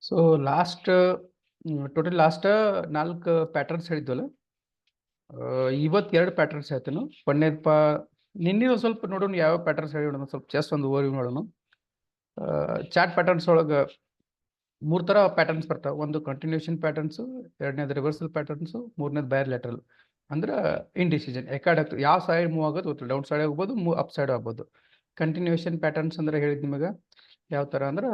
So last total last 4 patterns ಹೇಳಿದ್ವಲ್ಲ. ಇವತ್ತು 2 patterns ಹೇಳ್ತೇನೆ. ಒಂದೇದಪ್ಪ ನಿನ್ನೆ ಸ್ವಲ್ಪ ನೋಡೋಣ ಯಾವ ಪ್ಯಾಟರ್ನ್ಸ್ ಹೇಳೋಣ, ಸ್ವಲ್ಪ ಜಸ್ಟ್ ಒಂದು ಓವರ್ವ್ಯೂ ನೋಡೋಣ. ಚಾರ್ಟ್ ಪ್ಯಾಟರ್ನ್ಸ್ ಒಳಗೆ 3 ಥರ ಪ್ಯಾಟರ್ನ್ಸ್ ಬರ್ತಾವೆ. ಒಂದು ಕಂಟಿನ್ಯೂಷನ್ ಪ್ಯಾಟರ್ನ್ಸು, ಎರಡನೇದು ರಿವರ್ಸಲ್ ಪ್ಯಾಟರ್ನ್ಸು, ಮೂರನೇದು ಬೈಲ್ಯಾಟರಲ್. ಅಂದ್ರೆ ಇಂಡಿಸಿಷನ್ ಯಾವ ಸೈಡ್ ಮೂವ್ ಆಗೋದು ಗೊತ್ತಿಲ್ಲ. ಡೌನ್ ಸೈಡ್ ಆಗ್ಬೋದು, ಅಪ್ ಸೈಡ್ ಆಗ್ಬೋದು. ಕಂಟಿನ್ಯೂಷನ್ ಪ್ಯಾಟರ್ನ್ಸ್ ಅಂದ್ರೆ ಹೇಳಿದ್ ನಿಮಗೆ ಯಾವ ಥರ ಅಂದ್ರೆ,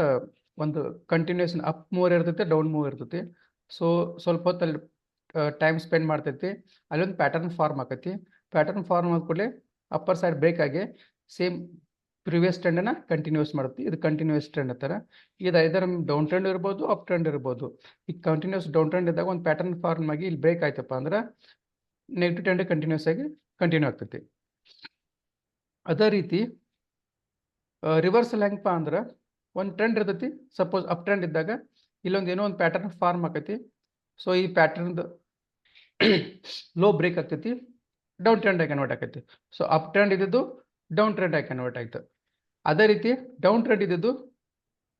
ಒಂದು ಕಂಟಿನ್ಯೂಷನ್ ಅಪ್ ಮೂವ್ ಇರ್ತೈತಿ, ಡೌನ್ ಮೂವ್ ಇರ್ತೈತಿ. ಸೊ ಸ್ವಲ್ಪ ಹೊತ್ತಲ್ಲಿ ಟೈಮ್ ಸ್ಪೆಂಡ್ ಮಾಡ್ತೈತಿ, ಅಲ್ಲೊಂದು ಪ್ಯಾಟರ್ನ್ ಫಾರ್ಮ್ ಆಕೈತಿ. ಪ್ಯಾಟರ್ನ್ ಫಾರ್ಮ್ ಆದ ಕೂಡಲೇ ಅಪ್ಪರ್ ಸೈಡ್ ಬ್ರೇಕ್ ಆಗಿ ಸೇಮ್ ಪ್ರಿವಿಯಸ್ ಟ್ರೆಂಡನ್ನ ಕಂಟಿನ್ಯೂಸ್ ಮಾಡುತ್ತೆ. ಇದು ಕಂಟಿನ್ಯೂಸ್ ಟ್ರೆಂಡ್ ಅಂತಾರೆ. ಇದು ಐದರ್ ಡೌನ್ ಟ್ರೆಂಡ್ ಇರ್ಬೋದು, ಅಪ್ ಟ್ರೆಂಡ್ ಇರ್ಬೋದು. ಈ ಕಂಟಿನ್ಯೂಸ್ ಡೌನ್ ಟ್ರೆಂಡ್ ಇದ್ದಾಗ ಒಂದು ಪ್ಯಾಟರ್ನ್ ಫಾರ್ಮ್ ಆಗಿ ಇಲ್ಲಿ ಬ್ರೇಕ್ ಆಯ್ತಪ್ಪ ಅಂದ್ರೆ ನೆಗೆಟಿವ್ ಟ್ರೆಂಡ್ ಕಂಟಿನ್ಯೂಸ್ ಆಗಿ ಕಂಟಿನ್ಯೂ ಆಗ್ತೈತಿ. ಅದೇ ರೀತಿ ರಿವರ್ಸಲ್ ಹೆಂಗಪ್ಪ ಅಂದ್ರೆ ಒಂದು ಟ್ರೆಂಡ್ ಇರ್ತೈತಿ. ಸಪೋಸ್ ಅಪ್ ಟ್ರೆಂಡ್ ಇದ್ದಾಗ ಇಲ್ಲೊಂದು ಏನೋ ಒಂದು ಪ್ಯಾಟರ್ನ್ ಫಾರ್ಮ್ ಆಕೈತಿ. ಸೊ ಈ ಪ್ಯಾಟರ್ನ್ದು ಲೋ ಬ್ರೇಕ್ ಆಗ್ತೈತಿ, ಡೌನ್ ಟ್ರೆಂಡ್ ಆಗಿ ಕನ್ವರ್ಟ್ ಆಕೈತಿ. ಸೊ ಅಪ್ ಟ್ರೆಂಡ್ ಇದ್ದು ಡೌನ್ ಟ್ರೆಂಡ್ ಆಗಿ ಕನ್ವರ್ಟ್ ಆಯ್ತು. ಅದೇ ರೀತಿ ಡೌನ್ ಟ್ರೆಂಡ್ ಇದ್ದು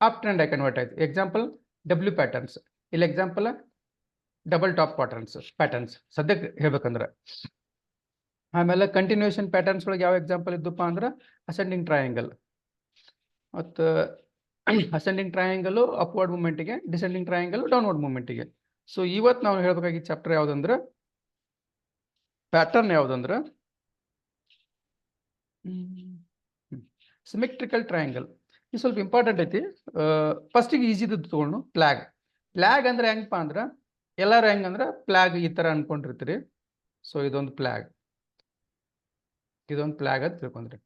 ಅಪ್ ಟ್ರೆಂಡ್ ಆಗಿ ಕನ್ವರ್ಟ್ ಆಯ್ತು. ಎಕ್ಸಾಂಪಲ್ ಡಬ್ಲ್ಯೂ ಪ್ಯಾಟರ್ನ್ಸ್, ಇಲ್ಲಿ ಎಕ್ಸಾಂಪಲ್ ಡಬಲ್ ಟಾಪ್ ಪ್ಯಾಟರ್ನ್ಸ್ ಸದ್ಯಕ್ಕೆ ಹೇಳ್ಬೇಕಂದ್ರೆ. ಆಮೇಲೆ ಕಂಟಿನ್ಯೂಷನ್ ಪ್ಯಾಟರ್ನ್ಸ್ ಒಳಗೆ ಯಾವ ಎಕ್ಸಾಂಪಲ್ ಇದ್ದಪ್ಪ ಅಂದ್ರೆ ಅಸೆಂಡಿಂಗ್ ಟ್ರಯಾಂಗಲ್. ಮತ್ತು ಅಸೆಂಡಿಂಗ್ ಟ್ರಯಾಂಗಲ್ ಅಪ್ವರ್ಡ್ ಮೂವ್ಮೆಂಟಿಗೆ, ಡಿಸೆಂಡಿಂಗ್ ಟ್ರಯಾಂಗಲ್ ಡೌನ್ವರ್ಡ್ ಮೂವ್ಮೆಂಟಿಗೆ. ಸೊ ಇವತ್ತು ನಾವು ಹೇಳ್ಬೇಕಾಗಿದ್ದ ಚಾಪ್ಟರ್ ಯಾವುದಂದ್ರೆ, ಪ್ಯಾಟರ್ನ್ ಯಾವುದಂದ್ರೆ ಸಿಮೆಟ್ರಿಕಲ್ ಟ್ರಯಾಂಗಲ್. ಇದು ಸ್ವಲ್ಪ ಇಂಪಾರ್ಟೆಂಟ್ ಐತಿ. ಫಸ್ಟಿಗೆ ಈಸಿದು ತಗೊಂಡು ಫ್ಲಾಗ್ ಅಂದ್ರೆ ಹೆಂಗಪ್ಪ ಅಂದ್ರೆ, ಎಲ್ಲರೂ ಹೆಂಗಂದ್ರೆ ಫ್ಲಾಗ್ ಈ ಥರ ಅನ್ಕೊಂಡಿರ್ತೀರಿ. ಸೊ ಇದೊಂದು ಫ್ಲಾಗ್ ಅಂತ ತಿಳ್ಕೊಂಡ್ರಿ.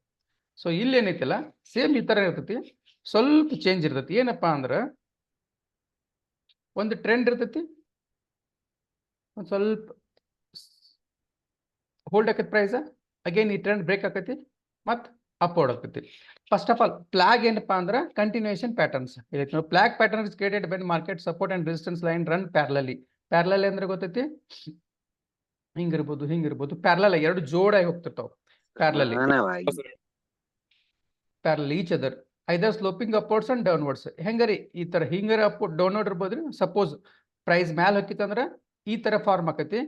ಸೊ ಇಲ್ಲಿ ಏನೈತಿಲ್ಲ ಸೇಮ್ ಈ ಥರ ಇರ್ತೈತಿ, ಸ್ವಲ್ಪ ಚೇಂಜ್ ಇರ್ತೈತಿ. ಏನಪ್ಪಾ ಅಂದ್ರೆ ಒಂದು ಟ್ರೆಂಡ್ ಇರ್ತೈತಿ, ಒಂದು ಸ್ವಲ್ಪ ಹೋಲ್ಡ್ ಆಕೈತಿ ಪ್ರೈಸ್, ಅಗೇನ್ ಈ ಟ್ರೆಂಡ್ ಬ್ರೇಕ್ ಆಕೈತಿ, ಮತ್ತು ಅಪ್ವರ್ಡ್ ಆಗ್ತೈತಿ. ಫಸ್ಟ್ ಆಫ್ ಆಲ್ ಫ್ಲಾಗ್ ಏನಪ್ಪಾ ಅಂದ್ರೆ continuation patterns. Flag pattern is created when market support and resistance line run parallelly. Parallelly ಅಂದ್ರೆ ಗೊತ್ತೈತಿ, ಹಿಂಗಿರ್ಬೋದು. ಪ್ಯಾರಲಲ್ ಎರಡು ಜೋಡಾಗಿ ಹೋಗ್ತಿರ್ತಾವ. Parallelly each other either sloping upwards and downwards. ಹೆಂಗರಿ ಈ ತರ ಹಿಂಗರ ಅಪ್ ಡೌನ್ವರ್ಡ್ ಇರ್ಬೋದ್ರಿ. ಸಪೋಸ್ ಪ್ರೈಸ್ ಮ್ಯಾಲ್ ಹೋಗಿತ್ತಂದ್ರೆ ಈ ತರ ಫಾರ್ಮ್ ಆಕೈತಿ.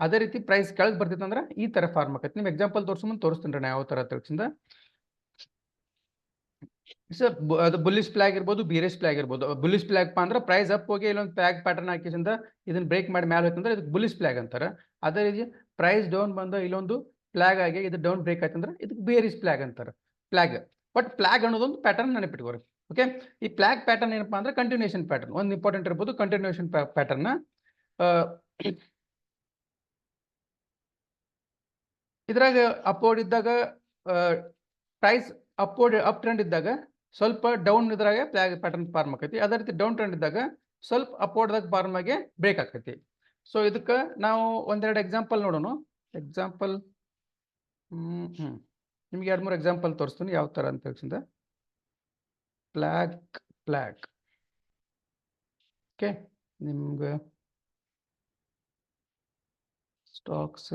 ಅದೇ ರೀತಿ ಪ್ರೈಸ್ ಕೆಳಗೆ ಬರ್ತಿತ್ತಂದ್ರೆ ಈ ತರ ಫಾರ್ಮ್ ಆಕೈತಿ. ನಿಮ್ ಎಕ್ಸಾಂಪಲ್ ತೋರಿಸ್ತೀನಿ ನಾ ಯಾವ ತರ ತಿಳಿಸಿಂದ. ಸರ್ ಅದು ಬುಲ್ಲಿಶ್ ಫ್ಲಾಗ್ ಇರ್ಬೋದು, ಬೀರಿಶ್ ಫ್ಲಾಗ್ ಇರ್ಬೋದು. ಬುಲ್ಲಿಶ್ ಫ್ಲಾಗ್ ಅಂದ್ರೆ ಪ್ರೈಸ್ ಅಪ್ ಹೋಗಿ ಇಲ್ಲೊಂದು ಫ್ಲಾಗ್ ಪ್ಯಾಟರ್ನ್ ಹಾಕಿಸಿಂದ ಇದನ್ನ ಬ್ರೇಕ್ ಮಾಡಿ ಮ್ಯಾಲ್ ಹೋಯ್ತಂದ್ರೆ ಇದಕ್ಕೆ ಬುಲ್ಲಿಶ್ ಫ್ಲಾಗ್ ಅಂತಾರೆ. ಅದೇ ರೀತಿ ಪ್ರೈಸ್ ಡೌನ್ ಬಂದ ಇಲ್ಲೊಂದು ಫ್ಲಾಗ್ ಆಗಿ ಇದು ಡೌನ್ ಬ್ರೇಕ್ ಆಯ್ತಂದ್ರೆ ಇದಕ್ಕೆ ಬೇರಿಶ್ ಫ್ಲಾಗ್ ಅಂತಾರೆ. ಬಟ್ ಫ್ಲಾಗ್ ಅನ್ನೋದೊಂದು ಪ್ಯಾಟರ್ನ್ ನೆನಪಿಟ್ಕೋರಿ. ಓಕೆ, ಈ ಫ್ಲಾಗ್ ಪ್ಯಾಟರ್ನ್ ಏನಪ್ಪಾ ಅಂದ್ರೆ ಕಂಟಿನ್ಯೂಷನ್ ಪ್ಯಾಟರ್ನ್ ಒಂದು ಇಂಪಾರ್ಟೆಂಟ್ ಇರ್ಬೋದು. ಕಂಟಿನ್ಯೂಷನ್ ಪ್ಯಾಟರ್ನ್ ಇದ್ರಾಗ ಅಪ್ವರ್ಡ್ ಇದ್ದಾಗ ಪ್ರೈಸ್ ಅಪ್ ಟ್ರೆಂಡ್ ಇದ್ದಾಗ ಸ್ವಲ್ಪ ಡೌನ್ ಇದ್ರಾಗ ಫ್ಲಾಗ್ ಪ್ಯಾಟರ್ನ್ ಫಾರ್ಮ್ ಆಕೈತಿ. ಅದೇ ರೀತಿ ಡೌನ್ ಟ್ರೆಂಡ್ ಇದ್ದಾಗ ಸ್ವಲ್ಪ ಅಪ್ವರ್ಡ್ದಾಗ ಫಾರ್ಮ್ ಆಗಿ ಬ್ರೇಕ್ ಆಕೈತಿ. ಸೊ ಇದಕ್ಕೆ ನಾವು ಒಂದೆರಡು ಎಕ್ಸಾಂಪಲ್ ನೋಡೋಣ. ಎಕ್ಸಾಂಪಲ್ ನಿಮ್ಗೆ 2-3 ಎಕ್ಸಾಂಪಲ್ ತೋರಿಸ್ತೀನಿ ಯಾವ ತರ ಅಂತ ಹೇಳ್ಸಿಂದ. ಫ್ಲಾಗ್ ಓಕೆ, ನಿಮ್ಗೆ ಸ್ಟಾಕ್ಸ್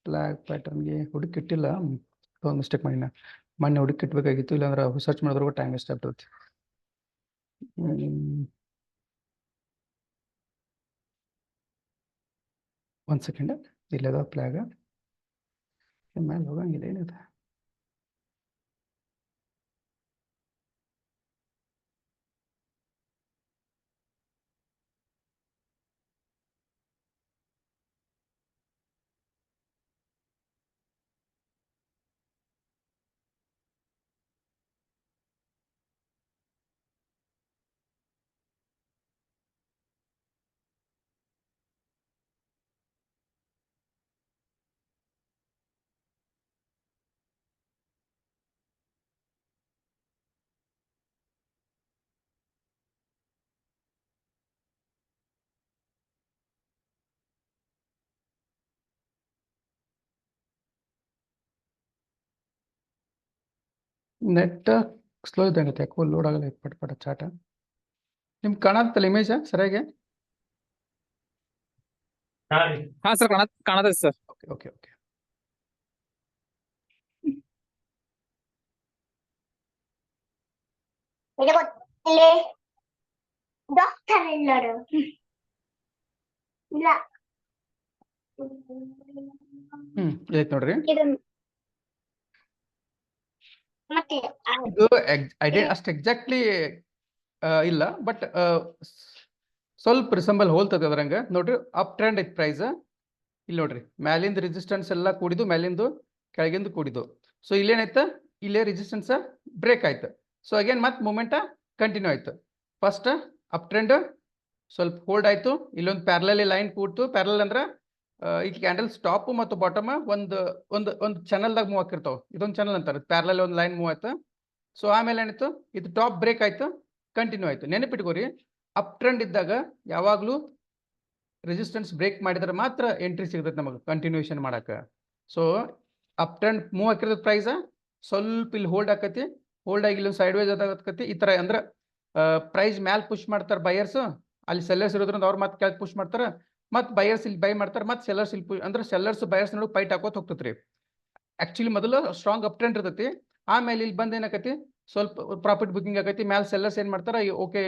ಫ್ಲಾಗ್ ಪ್ಯಾಟರ್ನ್ಗೆ ಹುಡುಕಿಟ್ಟಿಲ್ಲ, ಒಂದು ಮಿಸ್ಟೇಕ್ ಮಾಡಿನ. ಮೊನ್ನೆ ಹುಡುಕಿಟ್ಬೇಕಾಗಿತ್ತು, ಇಲ್ಲಾಂದ್ರೆ ಸರ್ಚ್ ಮಾಡಿದ್ರೂ ಟೈಮ್ ವೇಸ್ಟ್ ಆಗ್ತೈತಿ. ಒಂದು ಸೆಕೆಂಡ್, ಇಲ್ಲದ ಫ್ಲಾಗ್ ಮೇಲೆ ಹೋಗಂಗಿಲ್ಲ ಏನಿದೆ. ನೆಟ್ ಸ್ಲೋ ಇದ್ದಂಗೆ ಯಾಕೋ ಲೋಡ್ ಆಗಲ್ಲ ಪಟ ಚಾಟ. ನಿಮ್ಗೆ ಕಾಣತ್ತಲ್ಲ ಇಮೇಜ್ ಸರಿಯಾಗಿ? ಹಾ ಸರ್, ಕಾಣತೈತೆ ಸರ್. Okay okay okay. ಇದು ಗೊತ್ತಿಲ್ಲ ಡಾಕ್ಟರ್ ಎಲ್ಲರು ಇಲ್ಲ ಇದೈತ್ ನೋಡ್ರಿ ಇದು ಮತ್ತೆ ಇದು ಅಷ್ಟು ಎಕ್ಸಾಕ್ಟ್ಲಿ ಇಲ್ಲ ಬಟ್ ಸ್ವಲ್ಪ ರಿಸಂಬಲ್ ಹೋಲ್ತದೆ ಅದ್ರಂಗ ನೋಡ್ರಿ ಅಪ್ ಟ್ರೆಂಡ್ ಐತ್ ಪ್ರೈಸ್ ಇಲ್ಲಿ ನೋಡ್ರಿ ಮ್ಯಾಲಿಂದ ರೆಸಿಸ್ಟೆನ್ಸ್ ಎಲ್ಲ ಕೂಡಿದ್ದು ಮ್ಯಾಲಿಂದು ಕೆಳಗಿಂದು ಕೂಡಿದ್ದು ಸೊ ಇಲ್ಲೇನಾಯ್ತು ಇಲ್ಲೇ ರೆಸಿಸ್ಟೆನ್ಸ್ ಬ್ರೇಕ್ ಆಯ್ತು ಸೊ ಅಗೇನ್ ಮತ್ತೆ ಮೂಮೆಂಟ್ ಕಂಟಿನ್ಯೂ ಆಯ್ತು ಫಸ್ಟ್ ಅಪ್ ಟ್ರೆಂಡ್ ಸ್ವಲ್ಪ ಹೋಲ್ಡ್ ಆಯ್ತು ಇಲ್ಲೊಂದು ಪ್ಯಾರಲಲ್ ಲೈನ್ ಕೂಡ್ತು ಪ್ಯಾರಲಲ್ ಅಂದ್ರೆ ಈ ಕ್ಯಾಂಡಲ್ ಸ್ಟಾಪ್ ಮತ್ತು ಬಾಟಮ್ ಒಂದು ಚಾನಲ್ದಾಗ ಮೂವ್ ಆಗಿರ್ತಾವ ಇದೊಂದು ಚಾನಲ್ ಅಂತಾರೆ ಪ್ಯಾರಲಲ್ ಒಂದು ಲೈನ್ ಮೂವ್ ಆಯ್ತು ಸೊ ಆಮೇಲೆ ಏನಾಯ್ತು ಇದು ಟಾಪ್ ಬ್ರೇಕ್ ಆಯ್ತು ಕಂಟಿನ್ಯೂ ಆಯ್ತು ನೆನಪಿಟ್ಕೋರಿ ಅಪ್ ಟ್ರೆಂಡ್ ಇದ್ದಾಗ ಯಾವಾಗಲೂ ರೆಸಿಸ್ಟೆನ್ಸ್ ಬ್ರೇಕ್ ಮಾಡಿದ್ರೆ ಮಾತ್ರ ಎಂಟ್ರಿ ಸಿಗ್ತೈತೆ ನಮಗೆ ಕಂಟಿನ್ಯೂಷನ್ ಮಾಡಕ್ಕೆ ಸೊ ಅಪ್ ಟ್ರೆಂಡ್ ಮೂವ್ ಆಗಿರೋದು ಪ್ರೈಸ್ ಸ್ವಲ್ಪ ಇಲ್ಲಿ ಹೋಲ್ಡ್ ಆಕತಿ ಹೋಲ್ಡ್ ಆಗಿ ಇಲ್ಲಿ ಸೈಡ್ ವೈಸ್ ಅದಾಗತ್ಕತಿ ಈ ಥರ ಅಂದ್ರೆ ಪ್ರೈಸ್ ಮ್ಯಾಲ್ ಪುಷ್ ಮಾಡ್ತಾರೆ ಬಯರ್ಸ್ ಅಲ್ಲಿ ಸೆಲ್ಲರ್ಸ್ ಇರೋದ್ರಿಂದ ಅವ್ರು ಮತ್ತೆ ಕೆಳಗೆ ಪುಷ್ ಮಾಡ್ತಾರೆ ಮತ್ತೆ ಬಯರ್ಸ್ ಇಲ್ಲಿ ಬೈ ಮಾಡ್ತಾರೆ ಮತ್ತೆ ಸೆಲ್ಲರ್ಸ್ ಇಲ್ಲಿ ಅಂದ್ರೆ ಸೆಲ್ಲರ್ಸ್ ಬಯರ್ಸ್ ನಡುವೆ ಫೈಟ್ ಹಾಕೋತ ಹೋಗ್ತೈತ್ರಿ ಆಕ್ಚುಲಿ ಮೊದಲು ಸ್ಟ್ರಾಂಗ್ ಅಪ್ ಟ್ರೆಂಡ್ ಇರ್ತೈತಿ ಆಮೇಲೆ ಇಲ್ಲಿ ಬಂದು ಏನಾಕತಿ ಸ್ವಲ್ಪ ಪ್ರಾಫಿಟ್ ಬುಕಿಂಗ್ ಆಗೈತಿ ಮ್ಯಾಲೆ ಸೆಲ್ಲರ್ಸ್ ಏನು ಮಾಡ್ತಾರೆ ಓಕೆ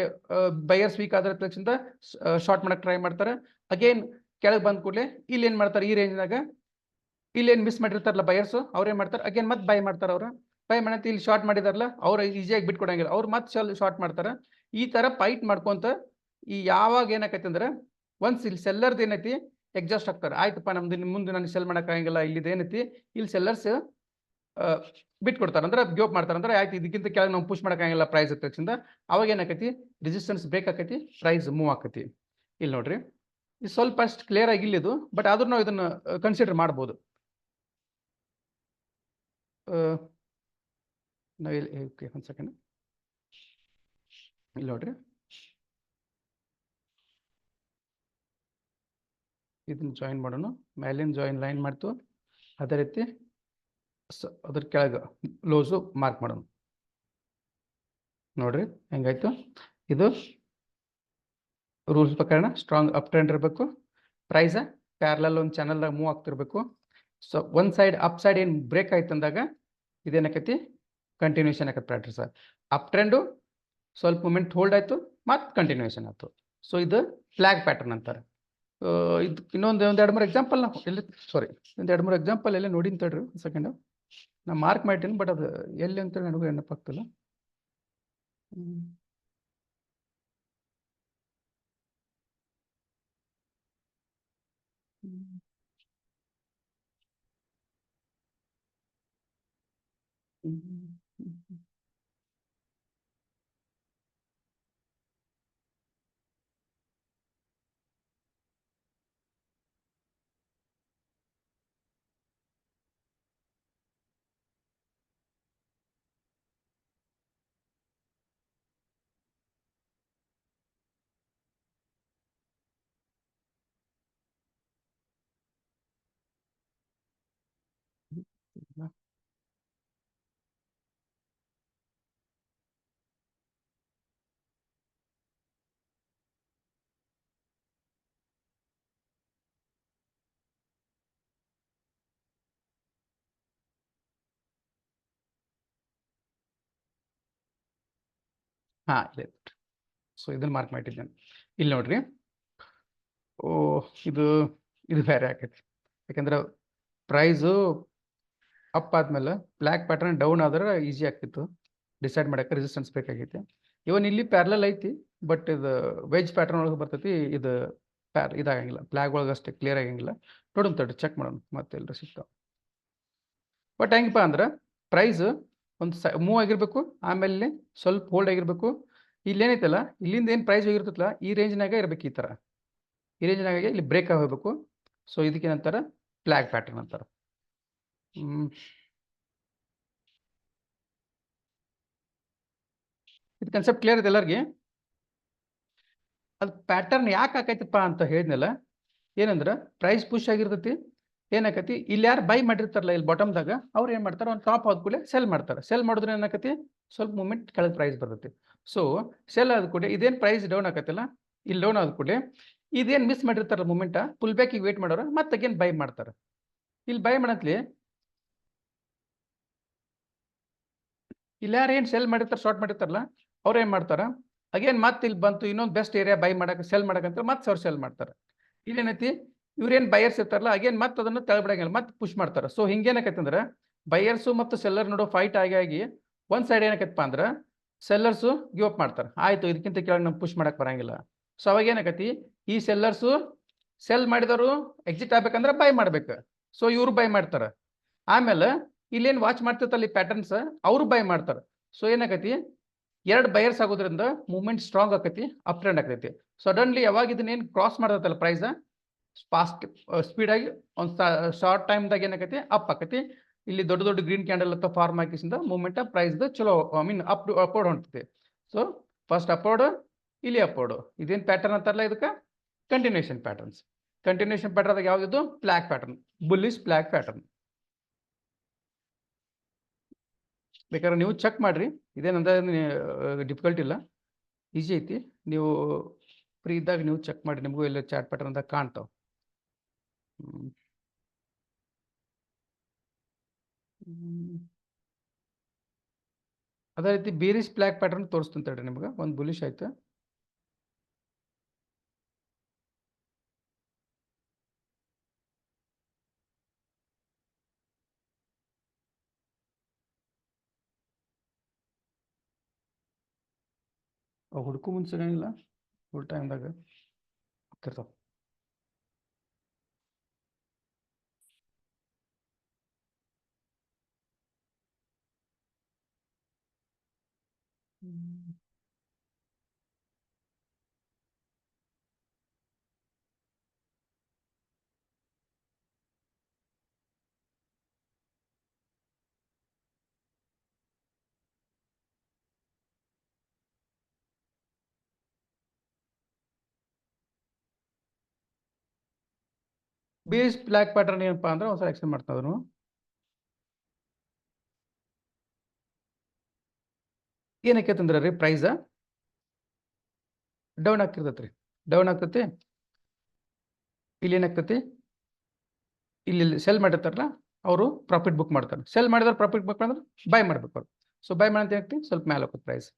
ಬಯರ್ಸ್ ವೀಕ್ ಆದ್ರ ತಕ್ಷಣ ಶಾರ್ಟ್ ಮಾಡಕ್ಕೆ ಟ್ರೈ ಮಾಡ್ತಾರೆ ಅಗೇನ್ ಕೆಳಗೆ ಬಂದ ಕೂಡಲೇ ಇಲ್ಲಿ ಏನು ಮಾಡ್ತಾರೆ ಈ ರೇಂಜ್ನಾಗ ಇಲ್ಲಿ ಏನು ಮಿಸ್ ಮಾಡಿರ್ತಾರಲ್ಲ ಬಯರ್ಸ್ ಅವ್ರು ಏನು ಮಾಡ್ತಾರೆ ಅಗೇನ್ ಮತ್ತೆ ಬೈ ಮಾಡ್ತಾರೆ ಅವ್ರು ಬೈ ಮಾಡಂತ ಇಲ್ಲಿ ಶಾರ್ಟ್ ಮಾಡಿದಾರಲ್ಲ ಅವ್ರು ಈಸಿಯಾಗಿ ಬಿಟ್ಕೊಡಂಗಿಲ್ಲ ಅವ್ರು ಮತ್ತೆ ಶಾರ್ಟ್ ಮಾಡ್ತಾರೆ ಈ ಥರ ಫೈಟ್ ಮಾಡ್ಕೊಂತ ಈ ಯಾವಾಗ ಏನಾಕೈತಿ ಅಂದ್ರೆ ಒನ್ಸ್ ಇಲ್ಲಿ ಸೆಲ್ಲರ್ದು ಏನೈತಿ ಎಕ್ಸಾಸ್ಟ್ ಆಗ್ತಾರೆ ಆಯ್ತಪ್ಪ ನಮ್ದು ಮುಂದೆ ನನಗೆ ಸೆಲ್ ಮಾಡೋಕ್ಕಾಗಂಗಿಲ್ಲ ಇಲ್ಲಿದು ಏನೈತಿ ಇಲ್ಲಿ ಸೆಲ್ಲರ್ಸ್ ಬಿಟ್ಕೊಡ್ತಾರೆ ಅಂದ್ರೆ ಗ್ಯೋಪ್ ಮಾಡ್ತಾರೆ ಅಂದ್ರೆ ಆಯ್ತು ಇದಕ್ಕಿಂತ ಕೆಳಗೆ ನಾವು ಪುಷ್ ಮಾಡೋಕ್ಕಾಗಂಗಿಲ್ಲ ಪ್ರೈಸ್ ತಕ್ಷಣ ಅವಾಗ ಏನಾಕೈತಿ ರೆಸಿಸ್ಟೆನ್ಸ್ ಬ್ರೇಕ್ ಆಕೈತಿ ಪ್ರೈಸ್ ಮೂವ್ ಆಕೈತಿ ಇಲ್ಲಿ ನೋಡ್ರಿ ಇದು ಸ್ವಲ್ಪ ಅಷ್ಟು ಕ್ಲಿಯರ್ ಆಗಿ ಇಲ್ಲಿದು ಬಟ್ ಆದ್ರೂ ನಾವು ಇದನ್ನು ಕನ್ಸಿಡರ್ ಮಾಡ್ಬೋದು ಓಕೆ ಒಂದು ಸೆಕೆಂಡ್ ಇಲ್ಲಿ ನೋಡ್ರಿ ಇದನ್ನ ಜಾಯಿನ್ ಮಾಡೋಣ ಮೇಲಿನ ಜಾಯಿನ್ ಲೈನ್ ಮಾಡ್ತು ಅದೇ ರೀತಿ ಅದ್ರ ಕೆಳಗೆ ಲೋಸು ಮಾರ್ಕ್ ಮಾಡೋಣ ನೋಡ್ರಿ ಹೆಂಗಾಯ್ತು ಇದು ರೂಲ್ಸ್ ಪ್ರಕಾರ ಸ್ಟ್ರಾಂಗ್ ಅಪ್ ಟ್ರೆಂಡ್ ಇರಬೇಕು ಪ್ರೈಸ್ ಪ್ಯಾರಲಲ್ ಒಂದು ಚಾನಲ್ದಾಗ ಮೂವ್ ಆಗ್ತಿರ್ಬೇಕು ಸೊ ಒಂದು ಸೈಡ್ ಅಪ್ ಸೈಡ್ ಏನು ಬ್ರೇಕ್ ಆಯ್ತು ಅಂದಾಗ ಇದೇನಾಕೈತಿ ಕಂಟಿನ್ಯೂಷನ್ ಆಕೈತಿ ಪ್ಯಾಟ್ರಿ ಸರ್ ಅಪ್ ಟ್ರೆಂಡು ಸ್ವಲ್ಪ ಮೂಮೆಂಟ್ ಹೋಲ್ಡ್ ಆಯಿತು ಮತ್ತು ಕಂಟಿನ್ಯೂಷನ್ ಆಯಿತು ಸೊ ಇದು ಫ್ಲ್ಯಾಗ್ ಪ್ಯಾಟರ್ನ್ ಅಂತಾರೆ ಇದು ಇನ್ನೊಂದು ಎರಡು ಮೂರು ಎಕ್ಸಾಂಪಲ್ ನಾವು ಎಲ್ಲಿ ಸಾರಿ ಒಂದು ಎರಡು ಮೂರು ಎಕ್ಸಾಂಪಲ್ ಎಲ್ಲ ನೋಡಿ ಅಂತೇಳ್ರಿ ಒಂದು ಸೆಕೆಂಡು ನಾ ಮಾರ್ಕ್ ಮಾಡ್ತೀನಿ ಬಟ್ ಅದು ಎಲ್ಲಿ ಅಂತೇಳಿ ನನಗೂ ನೆನಪಾಗ್ತಿಲ್ಲ ಹಾಂ ಇದೆ ಸೊ ಇದನ್ನು ಮಾರ್ಕ್ ಮಾಡಿದ್ದೇನೆ ಇಲ್ಲಿ ನೋಡ್ರಿ ಓ ಇದು ಬೇರೆ ಆಕೈತಿ ಯಾಕಂದ್ರೆ ಪ್ರೈಸು ಅಪ್ ಆದ್ಮೇಲೆ ಬ್ಲ್ಯಾಕ್ ಪ್ಯಾಟರ್ನ್ ಡೌನ್ ಆದ್ರೆ ಈಸಿ ಆಗ್ತಿತ್ತು ಡಿಸೈಡ್ ಮಾಡೋಕ್ಕೆ ರೆಸಿಸ್ಟೆನ್ಸ್ ಬೇಕಾಗೈತಿ ಇವನ್ ಇಲ್ಲಿ ಪ್ಯಾರಲಲ್ ಐತಿ ಬಟ್ ಇದು ವೆಜ್ ಪ್ಯಾಟರ್ನ್ ಒಳಗೆ ಬರ್ತೈತಿ ಇದು ಇದಾಗಂಗಿಲ್ಲ ಬ್ಲ್ಯಾಕ್ ಒಳಗೆ ಅಷ್ಟೇ ಕ್ಲಿಯರ್ ಆಗಂಗಿಲ್ಲ ನೋಡೋಣ ತಡ್ರಿ ಚೆಕ್ ಮಾಡೋಣ ಮತ್ತೆ ಎಲ್ಲರೂ ಸಿಗ್ತಾವ ಬಟ್ ಹೆಂಗಪ್ಪ ಅಂದ್ರೆ ಪ್ರೈಸ್ ಒಂದು ಮೂವ್ ಆಗಿರ್ಬೇಕು ಆಮೇಲೆ ಸ್ವಲ್ಪ ಹೋಲ್ಡ್ ಆಗಿರ್ಬೇಕು ಇಲ್ಲೇನೈತಲ್ಲ ಇಲ್ಲಿಂದ ಏನು ಪ್ರೈಸ್ ಹೋಗಿರ್ತೈತಲ್ಲ ಈ ರೇಂಜ್ನಾಗ ಇರ್ಬೇಕು ಈ ಥರ ಈ ರೇಂಜ್ನಾಗ ಇಲ್ಲಿ ಬ್ರೇಕ್ ಆಗಿ ಹೋಗ್ಬೇಕು ಸೊ ಇದಕ್ಕೇನಂತಾರೆ ಫ್ಲ್ಯಾಗ್ ಪ್ಯಾಟರ್ನ್ ಅಂತಾರೆ ಇದು ಕನ್ಸೆಪ್ಟ್ ಕ್ಲಿಯರ್ ಇದೆ ಎಲ್ಲರಿಗೆ ಅದು ಪ್ಯಾಟರ್ನ್ ಯಾಕೆ ಆಕೈತಪ್ಪ ಅಂತ ಹೇಳಿದ್ನಲ್ಲ ಏನಂದ್ರೆ ಪ್ರೈಸ್ ಪುಷ್ ಆಗಿರ್ತೈತಿ ಏನಾಕತಿ ಇಲ್ಲಿ ಯಾರು ಬೈ ಮಾಡಿರ್ತಾರಲ್ಲ ಇಲ್ಲಿ ಬಾಟಮ್ದಾಗ ಅವ್ರು ಏನು ಮಾಡ್ತಾರೆ ಒಂದು ಟಾಪ್ ಆದ ಕೂಡಲೇ ಸೆಲ್ ಮಾಡ್ತಾರೆ ಸೆಲ್ ಮಾಡಿದ್ರೆ ಏನಾಕತಿ ಸ್ವಲ್ಪ ಮೂಮೆಂಟ್ ಕೆಳಗೆ ಪ್ರೈಸ್ ಬರ್ತೈತಿ ಸೊ ಸೆಲ್ ಆದ ಕೂಡಲೇ ಇದೇನು ಪ್ರೈಸ್ ಡೌನ್ ಆಕತಿಲ್ಲ ಇಲ್ಲಿ ಡೌನ್ ಆದ ಕೂಡಲೇ ಇದೇನು ಮಿಸ್ ಮಾಡಿರ್ತಾರಲ್ಲ ಮೂಮೆಂಟ ಫುಲ್ ಬ್ಯಾಕಿಗೆ ವೇಟ್ ಮಾಡೋರು ಮತ್ತೆ ಅಗೇನ್ ಬೈ ಮಾಡ್ತಾರೆ ಇಲ್ಲಿ ಬೈ ಮಾಡತ್ಲಿ ಇಲ್ಲಿ ಯಾರು ಏನು ಸೆಲ್ ಮಾಡಿರ್ತಾರೆ ಶಾರ್ಟ್ ಮಾಡಿರ್ತಾರಲ್ಲ ಅವ್ರು ಏನು ಮಾಡ್ತಾರೆ ಅಗೇನ್ ಮತ್ತೆ ಇಲ್ಲಿ ಬಂತು ಇನ್ನೊಂದು ಬೆಸ್ಟ್ ಏರಿಯಾ ಬೈ ಮಾಡಕ್ಕೆ ಸೆಲ್ ಮಾಡಕ್ಕಂತ ಮತ್ತೆ ಅವ್ರು ಸೆಲ್ ಮಾಡ್ತಾರೆ. ಇಲ್ಲೇನೈತಿ ಇವ್ರೇನು ಬೈಯರ್ಸ್ ಇರ್ತಾರಲ್ಲ ಅಗೇನ್ ಮತ್ತೆ ಅದನ್ನು ತೆಳಬಿಡಂಗಿಲ್ಲ ಮತ್ತೆ ಪುಷ್ ಮಾಡ್ತಾರೆ. ಸೊ ಹಿಂಗೇನಕೈತೆ ಅಂದ್ರೆ ಬೈಯರ್ಸು ಮತ್ತು ಸೆಲ್ಲರ್ ನೋಡೋ ಫೈಟ್ ಆಗಿ ಒಂದು ಸೈಡ್ ಏನಕೈತಪ್ಪ ಅಂದ್ರೆ ಸೆಲ್ಲರ್ಸು ಗಿವ್ ಅಪ್ ಮಾಡ್ತಾರೆ. ಆಯ್ತು ಇದಕ್ಕಿಂತ ಕೆಳಗೆ ನಮ್ಗೆ ಪುಷ್ ಮಾಡಕ್ಕೆ ಬರಂಗಿಲ್ಲ. ಸೊ ಅವಾಗ ಏನಕೈತಿ ಈ ಸೆಲ್ಲರ್ಸು ಸೆಲ್ ಮಾಡಿದವರು ಎಕ್ಸಿಟ್ ಆಗ್ಬೇಕಂದ್ರೆ ಬೈ ಮಾಡ್ಬೇಕು. ಸೊ ಇವ್ರು ಬೈ ಮಾಡ್ತಾರೆ. ಆಮೇಲೆ ಇಲ್ಲೇನು ವಾಚ್ ಮಾಡ್ತಿರ್ತಲ್ಲ ಈ ಪ್ಯಾಟರ್ನ್ಸ್ ಅವರು ಬೈ ಮಾಡ್ತಾರೆ. ಸೊ ಏನಾಗೈತಿ ಎರಡು ಬೈಯರ್ಸ್ ಆಗೋದ್ರಿಂದ ಮೂವ್ಮೆಂಟ್ ಸ್ಟ್ರಾಂಗ್ ಆಕೈತಿ, ಅಪ್ ಟ್ರೆಂಡ್ ಆಗ್ತೈತಿ. ಸಡನ್ಲಿ ಯಾವಾಗ ಇದನ್ನೇನು ಕ್ರಾಸ್ ಮಾಡತ್ತಲ್ಲ ಪ್ರೈಸ್ ಫಾಸ್ಟ್ ಸ್ಪೀಡ್ ಆಗಿ ಒಂದು ಶಾರ್ಟ್ ಟೈಮ್ದಾಗ ಏನಾಗೈತಿ ಅಪ್ ಆಕೈತಿ. ಇಲ್ಲಿ ದೊಡ್ಡ ದೊಡ್ಡ ಗ್ರೀನ್ ಕ್ಯಾಂಡಲ್ ಅಥವಾ ಫಾರ್ಮ್ ಹಾಕಿಸಿಂದ ಮೂವ್ಮೆಂಟ್ ಪ್ರೈಸ್ ಚಲೋ ಐ ಮೀನ್ ಅಪ್ವರ್ಡ್ ಹೊಂಟೈತಿ. ಸೊ ಫಸ್ಟ್ ಅಪ್ವರ್ಡ್, ಇಲ್ಲಿ ಅಪ್ವರ್ಡ್. ಇದೇನು ಪ್ಯಾಟರ್ನ್ ಅಂತಾರಲ್ಲ ಇದಕ್ಕೆ ಕಂಟಿನ್ಯೂಷನ್ ಪ್ಯಾಟರ್ನ್ಸ್. ಕಂಟಿನ್ಯೂಷನ್ ಪ್ಯಾಟರ್ನ್ ಯಾವ್ದು flag pattern, bullish flag pattern. ಬೇಕಾದ್ರೆ ನೀವು ಚೆಕ್ ಮಾಡ್ರಿ, ಇದೇನಂದ್ರೆ ಡಿಫಿಕಲ್ಟ್ ಇಲ್ಲ, ಈಸಿ ಐತಿ. ನೀವು ಫ್ರೀ ಇದ್ದಾಗ ನೀವು ಚೆಕ್ ಮಾಡಿ, ನಿಮಗೂ ಎಲ್ಲ ಚಾರ್ಟ್ ಪ್ಯಾಟರ್ನ್ ಅಂತ ಕಾಣ್ತಾವ. ಅದೇ ರೀತಿ ಬೇರಿಸ್ ಫ್ಲಾಗ್ ಪ್ಯಾಟರ್ನ್ ತೋರಿಸ್ತಂತ ಹೇಳ್ರಿ ನಿಮ್ಗೆ. ಒಂದು ಬುಲಿಶ್ ಆಯ್ತು, ಹುಡುಕು ಮುಂಚೆ ಸಿಗಂಗಿಲ್ಲ ಫುಲ್ ಟೈಮ್ದಾಗ ಆಗ್ತಿರ್ತಾವ. ಬೇಸ್ ಫ್ಲಾಗ್ ಪ್ಯಾಟರ್ನ್ ಏನಪ್ಪಾ ಅಂದ್ರೆ ಒಂದ್ಸಲ ಎಕ್ಸ್ಪ್ಲೇನ್ ಮಾಡ್ತಾ ಇದ್ರು. ಏನಕ್ಕೆ ಅಂದ್ರೆ ರೀ ಪ್ರೈಸ್ ಡೌನ್ ಆಗ್ತಿರ್ತೈತಿ ರೀ, ಡೌನ್ ಆಗ್ತೈತಿ. ಇಲ್ಲಿ ಏನಾಗ್ತೈತಿ, ಇಲ್ಲಿ ಸೆಲ್ ಮಾಡಿರ್ತಾರಲ್ಲ ಅವರು ಪ್ರಾಫಿಟ್ ಬುಕ್ ಮಾಡ್ತಾರೆ. ಸೆಲ್ ಮಾಡಿದ್ರೆ ಪ್ರಾಫಿಟ್ ಬುಕ್ ಮಾಡಿದ್ರೆ ಬೈ ಮಾಡ್ಬೇಕು ಅವ್ರು. ಸೊ ಬೈ ಮಾಡಿ ಏನಾಗ್ತಿ ಸ್ವಲ್ಪ ಮೇಲೆ ಹೋಗುತ್ತೆ ಪ್ರೈಸ್.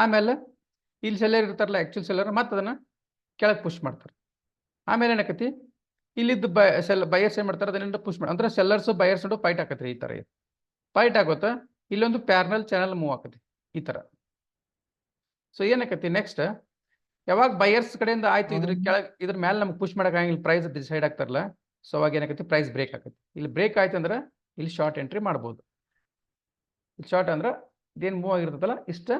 ಆಮೇಲೆ ಇಲ್ಲಿ ಸೆಲ್ಲರ್ ಇರ್ತಾರಲ್ಲ ಆ್ಯಕ್ಚುಲ್ ಸೆಲ್ಲರ್ ಮತ್ತೆ ಅದನ್ನು ಕೆಳಗೆ ಪುಷ್ ಮಾಡ್ತಾರೆ. ಆಮೇಲೆ ಏನಾಕತಿ ಇಲ್ಲಿದ್ದು ಬೈಯರ್ಸ್ ಏನು ಮಾಡ್ತಾರೆ ಅದರಿಂದ ಪುಷ್ ಮಾಡಿ ಅಂದ್ರೆ ಸೆಲ್ಲರ್ಸು ಬೈಯರ್ಸ್ ಫೈಟ್ ಆಕತ್ರಿ. ಈ ಥರ ಫೈಟ್ ಆಗುತ್ತೆ. ಇಲ್ಲೊಂದು ಪ್ಯಾರನಲ್ ಚಾನಲ್ ಮೂವ್ ಆಕತಿ ಈ ಥರ. ಸೊ ಏನಾಕತಿ ನೆಕ್ಸ್ಟ್ ಯಾವಾಗ ಬೈಯರ್ಸ್ ಕಡೆಯಿಂದ ಆಯ್ತು ಇದ್ರ ಕೆಳಗೆ ಇದ್ರ ಮೇಲೆ ನಮ್ಗೆ ಪುಷ್ ಮಾಡೋಕ್ಕಾಗಿಲ್ಲ, ಪ್ರೈಸ್ ಡಿಸೈಡ್ ಆಗ್ತಾರಲ್ಲ. ಸೊ ಅವಾಗ ಏನಾಕತಿ ಪ್ರೈಸ್ ಬ್ರೇಕ್ ಆಕತಿ. ಇಲ್ಲಿ ಬ್ರೇಕ್ ಆಯ್ತು ಅಂದ್ರೆ ಇಲ್ಲಿ ಶಾರ್ಟ್ ಎಂಟ್ರಿ ಮಾಡ್ಬೋದು. ಇಲ್ಲಿ ಶಾರ್ಟ್ ಅಂದ್ರೆ ಇದೇನು ಮೂವ್ ಆಗಿರ್ತದಲ್ಲ ಇಷ್ಟ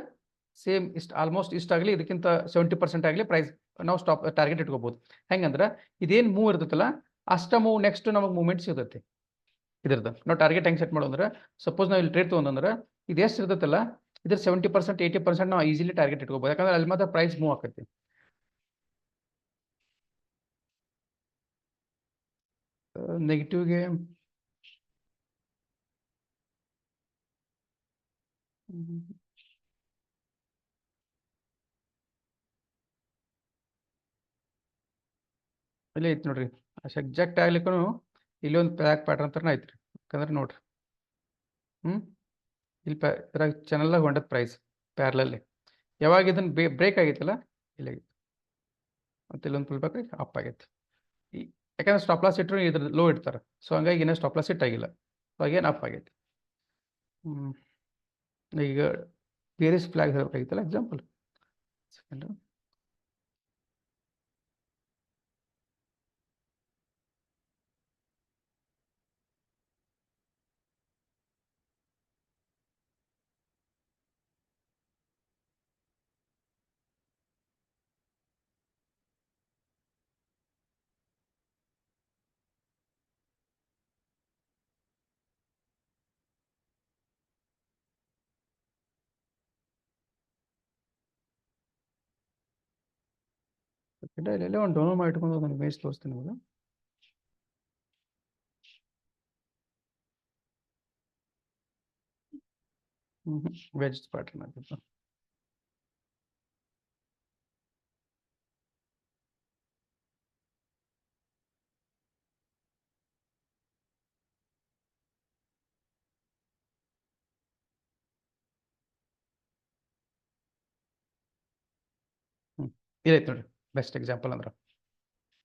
ಸೇಮ್ ಇಷ್ಟು ಆಲ್ಮೋಸ್ಟ್ ಇಷ್ಟಾಗಲಿ ಇದಕ್ಕಿಂತ 70% ಆಗಲಿ ಪ್ರೈಸ್ ನಾವು ಸ್ಟಾಪ್ ಟಾರ್ಗೆಟ್ ಇಟ್ಕೋಬಹುದು. ಹೆಂಗಂದ್ರೆ ಇದೇನು ಮೂವ್ ಇರ್ತೈತಲ್ಲ ಅಷ್ಟ ಮೂವ್ ನೆಕ್ಸ್ಟ್ ನಮಗೆ ಮೂವ್ಮೆಂಟ್ ಸಿಗ್ತೈತಿ ಇದ್ರದ್ದು. ನಾವು ಟಾರ್ಗೆಟ್ ಹೆಂಗೆ ಸೆಟ್ ಮಾಡೋದಂದ್ರೆ ಸಪೋಸ್ ನಾವು ಇಲ್ಲಿ ಟ್ರೇಡ್ ತೊಗೊಂಡ್ರೆ ಇದು ಎಷ್ಟು ಇರ್ತೈತಲ್ಲ ಇದ್ರ 70% 80% ನಾವು ಈಸಿಲಿ ಟಾರ್ಗೆಟ್ ಇಟ್ಕೋಬಹುದು. ಯಾಕಂದ್ರೆ ಅಲ್ಲಿ ಮಾತ್ರ ಪ್ರೈಸ್ ಮೂವ್ ಆಕೈತಿ. ನೆಗೆಟಿವ್ಗೆ ಇಲ್ಲೇ ಐತಿ ನೋಡ್ರಿ, ಅಷ್ಟು ಎಕ್ಸಾಕ್ಟ್ ಆಗ್ಲಿಕ್ಕೂ ಇಲ್ಲಿ ಒಂದು ಬ್ಯಾಕ್ ಪ್ಯಾಟರ್ನ್ ಥರನೇ ಐತ್ರಿ. ಯಾಕಂದ್ರೆ ನೋಡ್ರಿ ಇಲ್ಲಿ ಇದ್ರಾಗ ಚಾನಲ್ನಾಗ ಹೊಂಡದ ಪ್ರೈಸ್ ಪ್ಯಾರಲಲ್ಲಿ ಯಾವಾಗ ಇದನ್ನು ಬ್ರೇಕ್ ಆಗೈತಲ್ಲ ಇಲ್ಲ ಮತ್ತೆ ಇಲ್ಲೊಂದು ಫುಲ್ ಬ್ಯಾಕ್ ಅಪ್ ಆಗೈತೆ. ಯಾಕಂದ್ರೆ ಸ್ಟಾಪ್ ಲಾಸ್ ಇಟ್ಟರು ಇದ್ರ ಲೋ ಇಡ್ತಾರೆ. ಸೊ ಹಂಗಾಗಿ ಇನ್ನೂ ಸ್ಟಾಪ್ ಲಾಸ್ ಇಟ್ಟಾಗಿಲ್ಲ. ಸೊ ಆಗೇನು ಅಪ್ ಆಗೈತೆ. ಈಗ ಬೇರಿಸ್ ಫ್ಲಾಗ್ ಹೇಳಬೇಕಾಗಿತ್ತಲ್ಲ ಎಕ್ಸಾಂಪಲ್. ಸೆಕೆಂಡು ಇಲ್ಲೆಲ್ಲ ಒಂದು ಡೌನ್ಲೋಡ್ ಮಾಡಿ ಇಟ್ಕೊಂಡು ಒಂದು ಇಮೇಜ್ ತೋರಿಸ್ತೀನಿ ನಿಮಗೆ. ವೆಜ್ ಪ್ಯಾಟರ್ನ್ ಆಗಿತ್ತು. ಇದೈತೆ ನೋಡ್ರಿ ಬೆಸ್ಟ್ ಎಕ್ಸಾಂಪಲ್ ಅಂದ್ರೆ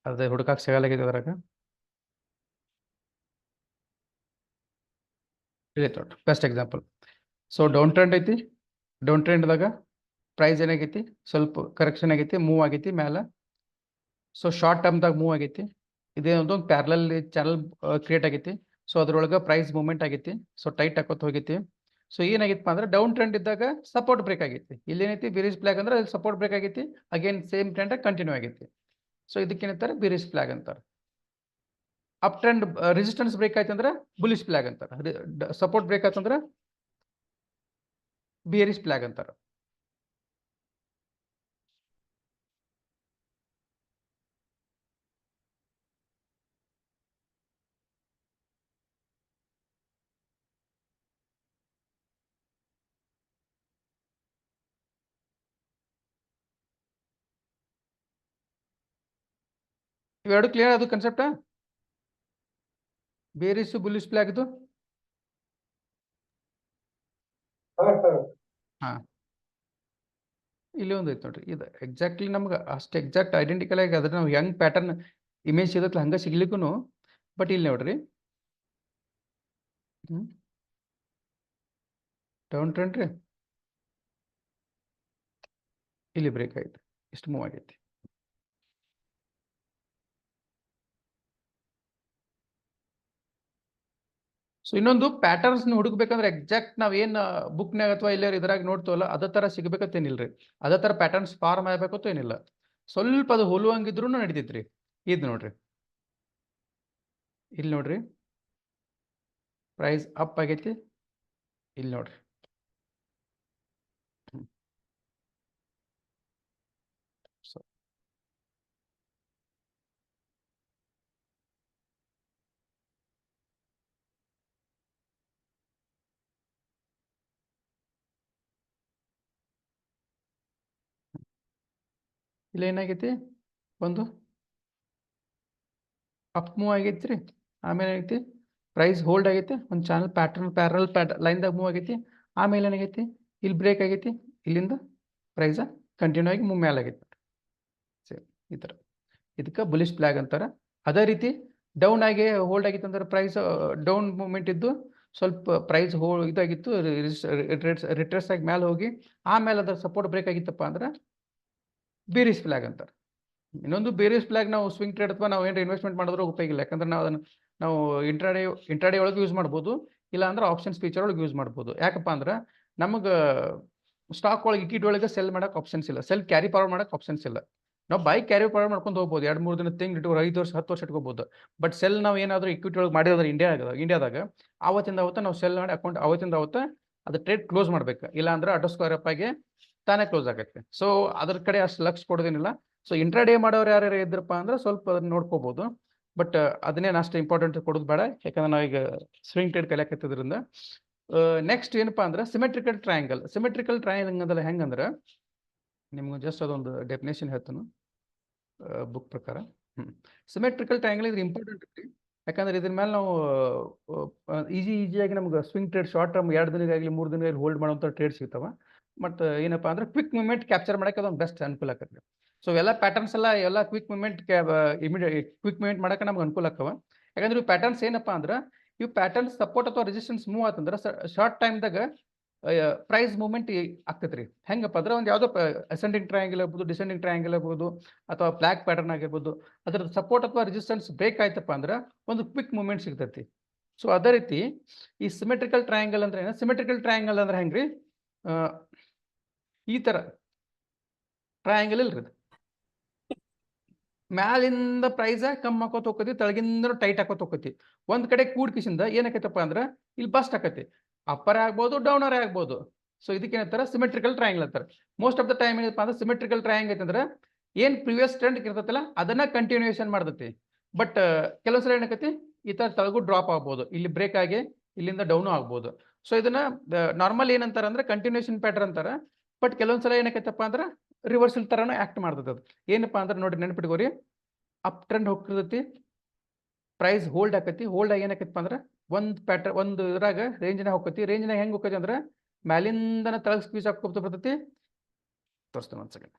ಅದೇ ಹುಡುಕಾಕ್ ಸಿಗಲಾಗಿದೆ ಅದ್ರಾಗ ಇದೈತೆ ನೋಡ್ರಿ best example. So down trend ಐತಿ, ಡೌನ್ ಟ್ರೆಂಡ್ದಾಗ ಪ್ರೈಸ್ ಏನಾಗೈತಿ ಸ್ವಲ್ಪ ಕರೆಕ್ಷನ್ ಆಗೈತಿ, ಮೂವ್ ಆಗೈತಿ ಮ್ಯಾಲ. ಸೊ ಶಾರ್ಟ್ ಟರ್ಮ್ದಾಗ ಮೂವ್ ಆಗೈತಿ. ಇದೇ ಒಂದು ಪ್ಯಾರಲಲ್ ಚಾನಲ್ ಕ್ರಿಯೇಟ್ ಆಗೈತಿ. ಸೊ ಅದ್ರೊಳಗೆ ಪ್ರೈಸ್ ಮೂವ್ಮೆಂಟ್ ಆಗೈತಿ. ಸೊ ಟೈಟ್ ಹಾಕೋತ ಹೋಗೈತಿ. ಸೊ ಏನಾಗಿತ್ತಪ್ಪ ಅಂದ್ರೆ ಡೌನ್ ಟ್ರೆಂಡ್ ಇದ್ದಾಗ ಸಪೋರ್ಟ್ ಬ್ರೇಕ್ ಆಗೈತಿ. ಇಲ್ಲೇನೈತಿ ಬೇರಿಸ್ ಫ್ಲಾಗ್ ಅಂದ್ರೆ ಸಪೋರ್ಟ್ ಬ್ರೇಕ್ ಆಗೈತಿ, ಅಗೇನ್ ಸೇಮ್ ಟ್ರೆಂಡ್ ಕಂಟಿನ್ಯೂ ಆಗೈತಿ. ಸೊ ಇದಕ್ಕೇನಂತಾರೆ ಬೇರಿಸ್ ಫ್ಲಾಗ್ ಅಂತಾರೆ. ಅಪ್ ಟ್ರೆಂಡ್ ರೆಸಿಸ್ಟೆನ್ಸ್ ಬ್ರೇಕ್ ಆಯ್ತು ಅಂದ್ರೆ ಬುಲಿಶ್ ಫ್ಲಾಗ್ ಅಂತಾರೆ. ಸಪೋರ್ಟ್ ಬ್ರೇಕ್ ಆಯ್ತಂದ್ರೆ ಬೇರಿಸ್ ಫ್ಲಾಗ್ ಅಂತಾರೆ. ಇವೆರಡು ಕ್ಲಿಯರ್ ಅದು ಕನ್ಸೆಪ್ಟ, ಬೇರಿಸ್ ಬುಲಿಶ್ ಫ್ಲಾಗ್ ಇದು. ಹಾ ಇಲ್ಲಿ ಒಂದು ಐತೆ ನೋಡ್ರಿ, ಇದು ಎಕ್ಸಾಕ್ಟ್ಲಿ ನಮ್ಗೆ ಅಷ್ಟು ಎಕ್ಸಾಕ್ಟ್ ಐಡೆಂಟಿಕಲ್ ಆಗಿ ಅದ್ರ ನಾವು ಹೆಂಗ್ ಪ್ಯಾಟರ್ನ್ ಇಮೇಜ್ ಸಿಗತ್ತಲ್ಲ ಹಂಗ ಸಿಗ್ಲಿಕ್ಕೂ. ಬಟ್ ಇಲ್ಲಿ ನೋಡ್ರಿ ಡೌನ್ ಟ್ರೆಂಡ್ ರೀ, ಇಲ್ಲಿ ಬ್ರೇಕ್ ಆಯ್ತು, ಇಷ್ಟು ಮೂವ್ ಆಗೈತಿ. ಸೊ ಇನ್ನೊಂದು ಪ್ಯಾಟರ್ನ್ಸ್ ಹುಡುಕ್ಬೇಕಂದ್ರೆ ಎಕ್ಸಾಕ್ಟ್ ನಾವ್ ಏನ್ ಬುಕ್ನಾಗ ಅಥವಾ ಇಲ್ಲೇ ಇದ್ರಾಗ ನೋಡ್ತೇವಲ್ಲ ಅದೇ ತರ ಸಿಗ್ಬೇಕತ್ತೇನಿಲ್ರಿ. ಅದೇ ತರ ಪ್ಯಾಟರ್ನ್ಸ್ ಫಾರ್ಮ್ ಆಗ್ಬೇಕಂತ ಏನಿಲ್ಲ, ಸ್ವಲ್ಪ ಅದು ಹೋಲುವಂಗಿದ್ರು ನಡಿತೈತ್ರಿ. ಇದು ನೋಡ್ರಿ, ಇಲ್ಲಿ ನೋಡ್ರಿ ಪ್ರೈಸ್ ಅಪ್ ಆಗೈತಿ, ಇಲ್ಲಿ ನೋಡ್ರಿ ಇಲ್ಲಿ ಏನಾಗೈತಿ, ಒಂದು ಅಪ್ ಮೂವ್ ಆಗೈತ್ರಿ, ಆಮೇಲೆ ಏನೈತಿ ಪ್ರೈಸ್ ಹೋಲ್ಡ್ ಆಗೈತಿ, ಒಂದು ಚಾನಲ್ ಪ್ಯಾರಲ್ ಲೈನ್ದಾಗ ಮೂವ್ ಆಗೈತಿ, ಆಮೇಲೆ ಏನಾಗೈತಿ ಇಲ್ಲಿ ಬ್ರೇಕ್ ಆಗೈತಿ, ಇಲ್ಲಿಂದ ಪ್ರೈಸ್ ಕಂಟಿನ್ಯೂ ಆಗಿ ಮೂವ್ ಮೇಲೆ ಆಗೈತಿ. ಸೇಮ್ ಈ ಥರ, ಇದಕ್ಕೆ ಬುಲಿಶ್ ಫ್ಲಾಗ್ ಅಂತಾರೆ. ಅದೇ ರೀತಿ ಡೌನ್ ಆಗಿ ಹೋಲ್ಡ್ ಆಗಿತ್ತು ಅಂದ್ರೆ ಪ್ರೈಸ್ ಡೌನ್ ಮೂವ್ಮೆಂಟ್ ಇದ್ದು ಸ್ವಲ್ಪ ಪ್ರೈಸ್ ಇದಾಗಿತ್ತು, ರಿಟ್ರೆಸ್ ಆಗಿ ಮೇಲೆ ಹೋಗಿ ಆಮೇಲೆ ಅದ್ರ ಸಪೋರ್ಟ್ ಬ್ರೇಕ್ ಆಗಿತ್ತಪ್ಪ ಅಂದ್ರೆ ಬೇರಿಸ್ ಫ್ಲಾಗ್ ಅಂತಾರೆ. ಇನ್ನೊಂದು ಬೇರಿಸ್ ಫ್ಲಾಗ್ ನಾವು ಸ್ವಿಂಗ್ ಟ್ರೇಡ್ ಅಥವಾ ನಾವು ಏನಾರ ಇನ್ವೆಸ್ಟ್ಮೆಂಟ್ ಮಾಡಿದ್ರು ಉಪಯೋಗ ಇಲ್ಲ, ಯಾಕಂದ್ರೆ ನಾವು ಅದನ್ನು ನಾವು ಇಂಟ್ರಾಡೇ ಒಳಗೆ ಯೂಸ್ ಮಾಡ್ಬೋದು, ಇಲ್ಲ ಅಂದ್ರೆ ಆಪ್ಷನ್ಸ್ ಫೀಚರ್ ಒಳಗೆ ಯೂಸ್ ಮಾಡ್ಬೋದು. ಯಾಕಪ್ಪ ಅಂದ್ರೆ ನಮಗೆ ಸ್ಟಾಕ್ ಒಳಗೆ ಇಕ್ವಿಟಿ ಒಳಗೆ ಸೆಲ್ ಮಾಡಕ್ಕೆ ಆಪ್ಷನ್ಸ್ ಇಲ್ಲ, ಸೆಲ್ ಕ್ಯಾರಿ ಫಾರ್ವರ್ಡ್ ಮಾಡಕ್ಕೆ ಆಪ್ಷನ್ಸ್ ಇಲ್ಲ. ನಾವು ಬೈ ಕ್ಯಾರಿ ಫಾರ್ವರ್ಡ್ ಮಾಡ್ಕೊಂಡು ಹೋಗ್ಬೋದು, 2-3 ದಿನ ತಿಂಗ್ ಇಟ್ಟು 5 ವರ್ಷ 10 ವರ್ಷ ಇಟ್ಕೋಬಹುದು. ಬಟ್ ಸೆಲ್ ನಾವು ಏನಾದರೂ ಇಕ್ವಿಟಿ ಒಳಗೆ ಮಾಡಿದ್ರೆ ಇಂಡಿಯಾದಾಗ ಅವತ್ತಿಂದ ಅವತ್ತು ನಾವು ಸೆಲ್ ಮಾಡಿ ಅಕೌಂಟ್ ಅವತ್ತಿಂದ ಅವತ್ತು ಅದು ಟ್ರೇಡ್ ಕ್ಲೋಸ್ ಮಾಡ್ಬೇಕು, ಇಲ್ಲ ಅಂದ್ರೆ ಆಟೋ ಸ್ಕ್ವೇರ್ ಅಪ್ ಆಗಿ ತಾನೇ ಕ್ಲೋಸ್ ಆಗುತ್ತೆ. ಸೊ ಅದ್ರ ಕಡೆ ಅಷ್ಟು ಲಕ್ಷ ಕೊಡೋದೇನಿಲ್ಲ. ಸೊ ಇಂಟ್ರಾಡೇ ಮಾಡೋರು ಯಾರ್ಯಾರು ಇದ್ರಪ್ಪ ಅಂದ್ರೆ ಸ್ವಲ್ಪ ಅದನ್ನ ನೋಡ್ಕೋಬಹುದು, ಬಟ್ ಅದನ್ನೇನು ಅಷ್ಟು ಇಂಪಾರ್ಟೆಂಟ್ ಕೊಡೋದು ಬೇಡ, ಯಾಕಂದ್ರೆ ನಾವೀಗ ಸ್ವಿಂಗ್ ಟ್ರೇಡ್ ಕಲಿಯಾಕತ್ತಿದ್ರಿಂದ. ನೆಕ್ಸ್ಟ್ ಏನಪ್ಪಾ ಅಂದ್ರೆ ಸಿಮೆಟ್ರಿಕಲ್ ಟ್ರಯಾಂಗಲ್. ಸಿಮೆಟ್ರಿಕಲ್ ಟ್ರಯಾಂಗಲ್ ಅಂದ್ರೆ ಹೆಂಗಂದ್ರೆ ನಿಮ್ಗೆ ಜಸ್ಟ್ ಅದೊಂದು ಡೆಫಿನೇಷನ್ ಹೇಳ್ತಾನು ಬುಕ್ ಪ್ರಕಾರ. ಸಿಮೆಟ್ರಿಕಲ್ ಟ್ರಯಾಂಗಲ್ ಇದ್ರೆ ಇಂಪಾರ್ಟೆಂಟ್ ಐತಿ, ಯಾಕಂದ್ರೆ ಇದ್ರ ಮೇಲೆ ನಾವು ಈಸಿಯಾಗಿ ನಮ್ಗೆ ಸ್ವಿಂಗ್ ಟ್ರೇಡ್ ಶಾರ್ಟ್ ಟರ್ಮ್ 2 ದಿನಗಾಗಲಿ 3 ದಿನಗಾಗಲಿ ಹೋಲ್ಡ್ ಮಾಡುವಂಥ ಟ್ರೇಡ್ ಸಿಗ್ತಾವ. ಮತ್ತು ಏನಪ್ಪಾ ಅಂದ್ರೆ ಕ್ವಿಕ್ ಮೂವ್ಮೆಂಟ್ ಕ್ಯಾಪ್ಚರ್ ಮಾಡಕ್ಕೆ ಅದೊಂದು ಬೆಸ್ಟ್ ಅನುಕೂಲ ಆಕತ್ತೆ. ಸೊ ಎಲ್ಲ ಪ್ಯಾಟರ್ನ್ಸ್ ಎಲ್ಲ ಕ್ವಿಕ್ ಮೂವ್ಮೆಂಟ್ ಕ್ವಿಕ್ ಮೂವ್ಮೆಂಟ್ ಮಾಡಕ್ಕೆ ನಮ್ಗೆ ಅನುಕೂಲ ಆಗ್ತವ. ಯಾಕಂದ್ರೆ ಇವು ಪ್ಯಾಟರ್ನ್ಸ್ ಏನಪ್ಪಾ ಅಂದ್ರೆ ಇವು ಪ್ಯಾಟರ್ನ್ಸ್ ಸಪೋರ್ಟ್ ಅಥವಾ ರೆಸಿಸ್ಟೆನ್ಸ್ ಮೂವ್ ಆತಂದ್ರೆ ಶಾರ್ಟ್ ಟೈಮ್ದಾಗ ಪ್ರೈಸ್ ಮೂವ್ಮೆಂಟ್ ಆಗ್ತೈತ್ರಿ. ಹೆಂಗಪ್ಪ ಅಂದ್ರೆ ಒಂದು ಯಾವುದೋ ಅಸೆಂಡಿಂಗ್ ಟ್ರಯಾಂಗಲ್ ಇರ್ಬೋದು, ಡಿಸೆಂಡಿಂಗ್ ಟ್ರಯಾಂಗಲ್ ಇರ್ಬೋದು, ಅಥವಾ ಫ್ಲಾಗ್ ಪ್ಯಾಟರ್ನ್ ಆಗಿರ್ಬೋದು, ಅದ್ರ ಸಪೋರ್ಟ್ ಅಥವಾ ರೆಸಿಸ್ಟೆನ್ಸ್ ಬ್ರೇಕ್ ಆಯ್ತಪ್ಪ ಅಂದ್ರೆ ಒಂದು ಕ್ವಿಕ್ ಮೂವ್ಮೆಂಟ್ ಸಿಗ್ತೈತಿ. ಸೊ ಅದೇ ರೀತಿ ಈ ಸಿಮೆಟ್ರಿಕಲ್ ಟ್ರಯಾಂಗಲ್ ಅಂದ್ರೆ ಏನು? ಸಿಮೆಟ್ರಿಕಲ್ ಟ್ರಯಾಂಗಲ್ ಅಂದ್ರೆ ಹೆಂಗ್ರಿ, ಈ ತರ ಟ್ರಯಾಂಗಲ್ ಇಲ್ರಿ, ಮ್ಯಾಲಿಂದ ಪ್ರೈಸ್ ಕಮ್ಮಿ ಹಾಕೋತ ಹೋಗ್ತೈತಿ, ತೆಳಗಿಂದ ಟೈಟ್ ಹಾಕೋತ ಹೋಗ್ತೈತಿ. ಒಂದ್ ಕಡೆ ಕೂಡ್ಕಿಸಿಂದ ಏನಾಕೈತಪ್ಪ ಅಂದ್ರೆ ಇಲ್ಲಿ ಬಸ್ಟ್ ಆಕತಿ, ಅಪ್ಪರ್ ಆಗ್ಬೋದು ಡೌನರ್ ಆಗ್ಬೋದು. ಸೊ ಇದಕ್ಕೆ ಏನಂತಾರೆ ಸಿಮೆಟ್ರಿಕಲ್ ಟ್ರಯಾಂಗಲ್ ಅಂತಾರೆ. ಮೋಸ್ಟ್ ಆಫ್ ದ ಟೈಮ್ ಏನಪ್ಪ ಅಂದ್ರೆ ಸಿಮೆಟ್ರಿಕಲ್ ಟ್ರಯಾಂಗಲ್ ಐತಂದ್ರೆ ಏನ್ ಪ್ರಿವಿಯಸ್ ಟ್ರೆಂಡ್ ಇರ್ತೈತಲ್ಲ ಅದನ್ನ ಕಂಟಿನ್ಯೂಯೇಷನ್ ಮಾಡ್ತೈತಿ. ಬಟ್ ಕೆಲವೊಂದ್ಸಲ ಏನಕತಿ ಈ ತರ ತೆಳಗು ಡ್ರಾಪ್ ಆಗ್ಬೋದು, ಇಲ್ಲಿ ಬ್ರೇಕ್ ಆಗಿ ಇಲ್ಲಿಂದ ಡೌನು ಆಗ್ಬೋದು. ಸೊ ಇದನ್ನ ನಾರ್ಮಲ್ ಏನಂತಾರ ಅಂದ್ರೆ ಕಂಟಿನ್ಯೂಷನ್ ಪ್ಯಾಟರ್ನ್ ಅಂತಾರ. ಬಟ್ ಕೆಲವೊಂದ್ಸಲ ಏನಕೈತಪ್ಪ ಅಂದ್ರೆ ರಿವರ್ಸಲ್ ತರನ ಆಕ್ಟ್ ಮಾಡ್ತದ. ಅದು ಏನಪ್ಪಾ ಅಂದ್ರೆ ನೋಡಿ ನೆನ್ಪಿಟ್ಕೋರಿ, ಅಪ್ ಟ್ರೆಂಡ್ ಹೋಗ್ತಿರ್ತೈತಿ, ಪ್ರೈಸ್ ಹೋಲ್ಡ್ ಆಕತಿ, ಹೋಲ್ಡ್ ಆಗಿ ಏನಾಕೈತಪ್ಪ ಅಂದ್ರೆ ಒಂದು ಪ್ಯಾಟರ್ನ್ ಒಂದು ಇದ್ರಾಗ ರೇಂಜ್ನಾಗ ಹೋಗ್ತೈತಿ. ರೇಂಜ್ನಾಗ ಹೆಂಗ್ ಹೋಗ್ತೈತಿ ಅಂದ್ರೆ ಮ್ಯಾಲಿಂದನ ತಳಗ್ ಸ್ಕ್ವೀಸ್ ಹಾಕೋತ ಬರ್ತೈತಿ. ತೋರಿಸ್ತೇನೆ ಒಂದ್ ಸೆಕೆಂಡ್.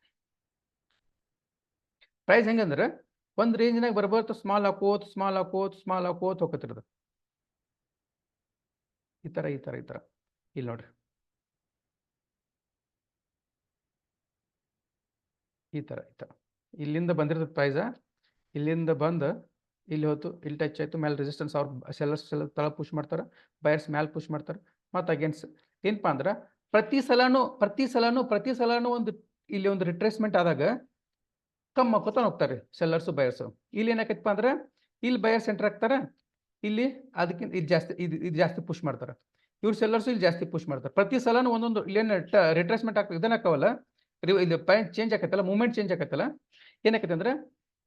ಪ್ರೈಸ್ ಹೆಂಗಂದ್ರೆ ಒಂದು ರೇಂಜ್ನಾಗ ಬರ್ಬರ್ತ ಸ್ಮಾಲ್ ಹಾಕೋತ್ ಹೋಗತ್ತಿರೋದು ಈ ತರ ಇಲ್ಲಿ ನೋಡ್ರಿ ಈ ತರ ಇಲ್ಲಿಂದ ಬಂದಿರೋದು ಪ್ರೈಸ ಇಲ್ಲಿಂದ ಬಂದು ಇಲ್ಲಿ ಹೋತು ಇಲ್ಲಿ ಟಚ್ ಆಯ್ತು ಮೇಲೆ ರೆಸಿಸ್ಟೆನ್ಸ್ ಅವ್ರು ಸೆಲ್ಲರ್ಸ್ ತಳ ಪುಷ್ ಮಾಡ್ತಾರೆ ಬಯರ್ಸ್ ಮ್ಯಾಲೆ ಪುಷ್ ಮಾಡ್ತಾರೆ ಮತ್ತು ಅಗೇನ್ಸ್ಟ್ ಏನಪ್ಪಾ ಅಂದ್ರೆ ಪ್ರತಿ ಸಲನೂ ಒಂದು ಇಲ್ಲಿ ಒಂದು ರಿಟ್ರೇಸ್ಮೆಂಟ್ ಆದಾಗ ಕಮ್ಮಿ ಹಾಕೋತ ಹೋಗ್ತಾರೆ ಸೆಲ್ಲರ್ಸು ಬಯರ್ಸು ಇಲ್ಲಿ ಏನಾಕೈತಪ್ಪ ಅಂದ್ರೆ ಇಲ್ಲಿ ಬಯರ್ಸ್ ಎಂಟರ್ ಆಗ್ತಾರೆ ಇಲ್ಲಿ ಅದಕ್ಕಿಂತ ಇದು ಜಾಸ್ತಿ ಪುಷ್ ಮಾಡ್ತಾರೆ ಇವ್ರು ಸೆಲ್ಲರ್ಸು ಇಲ್ಲಿ ಜಾಸ್ತಿ ಪುಷ್ ಮಾಡ್ತಾರೆ ಪ್ರತಿ ಸಲನೂ ಒಂದೊಂದು ಇಲ್ಲೇನು ರಿಟ್ರೇಸ್ಮೆಂಟ್ ಆಗ್ತದೆ ಇದನ್ನ ಹಾಕವಲ್ಲ ಇಲ್ಲಿ ಪಾಯಿಂಟ್ ಚೇಂಜ್ ಆಕತ್ತಲ್ಲ ಮೂವ್ಮೆಂಟ್ ಚೇಂಜ್ ಆಕತ್ತಲ್ಲ ಏನಾಕೈತೆ ಅಂದ್ರೆ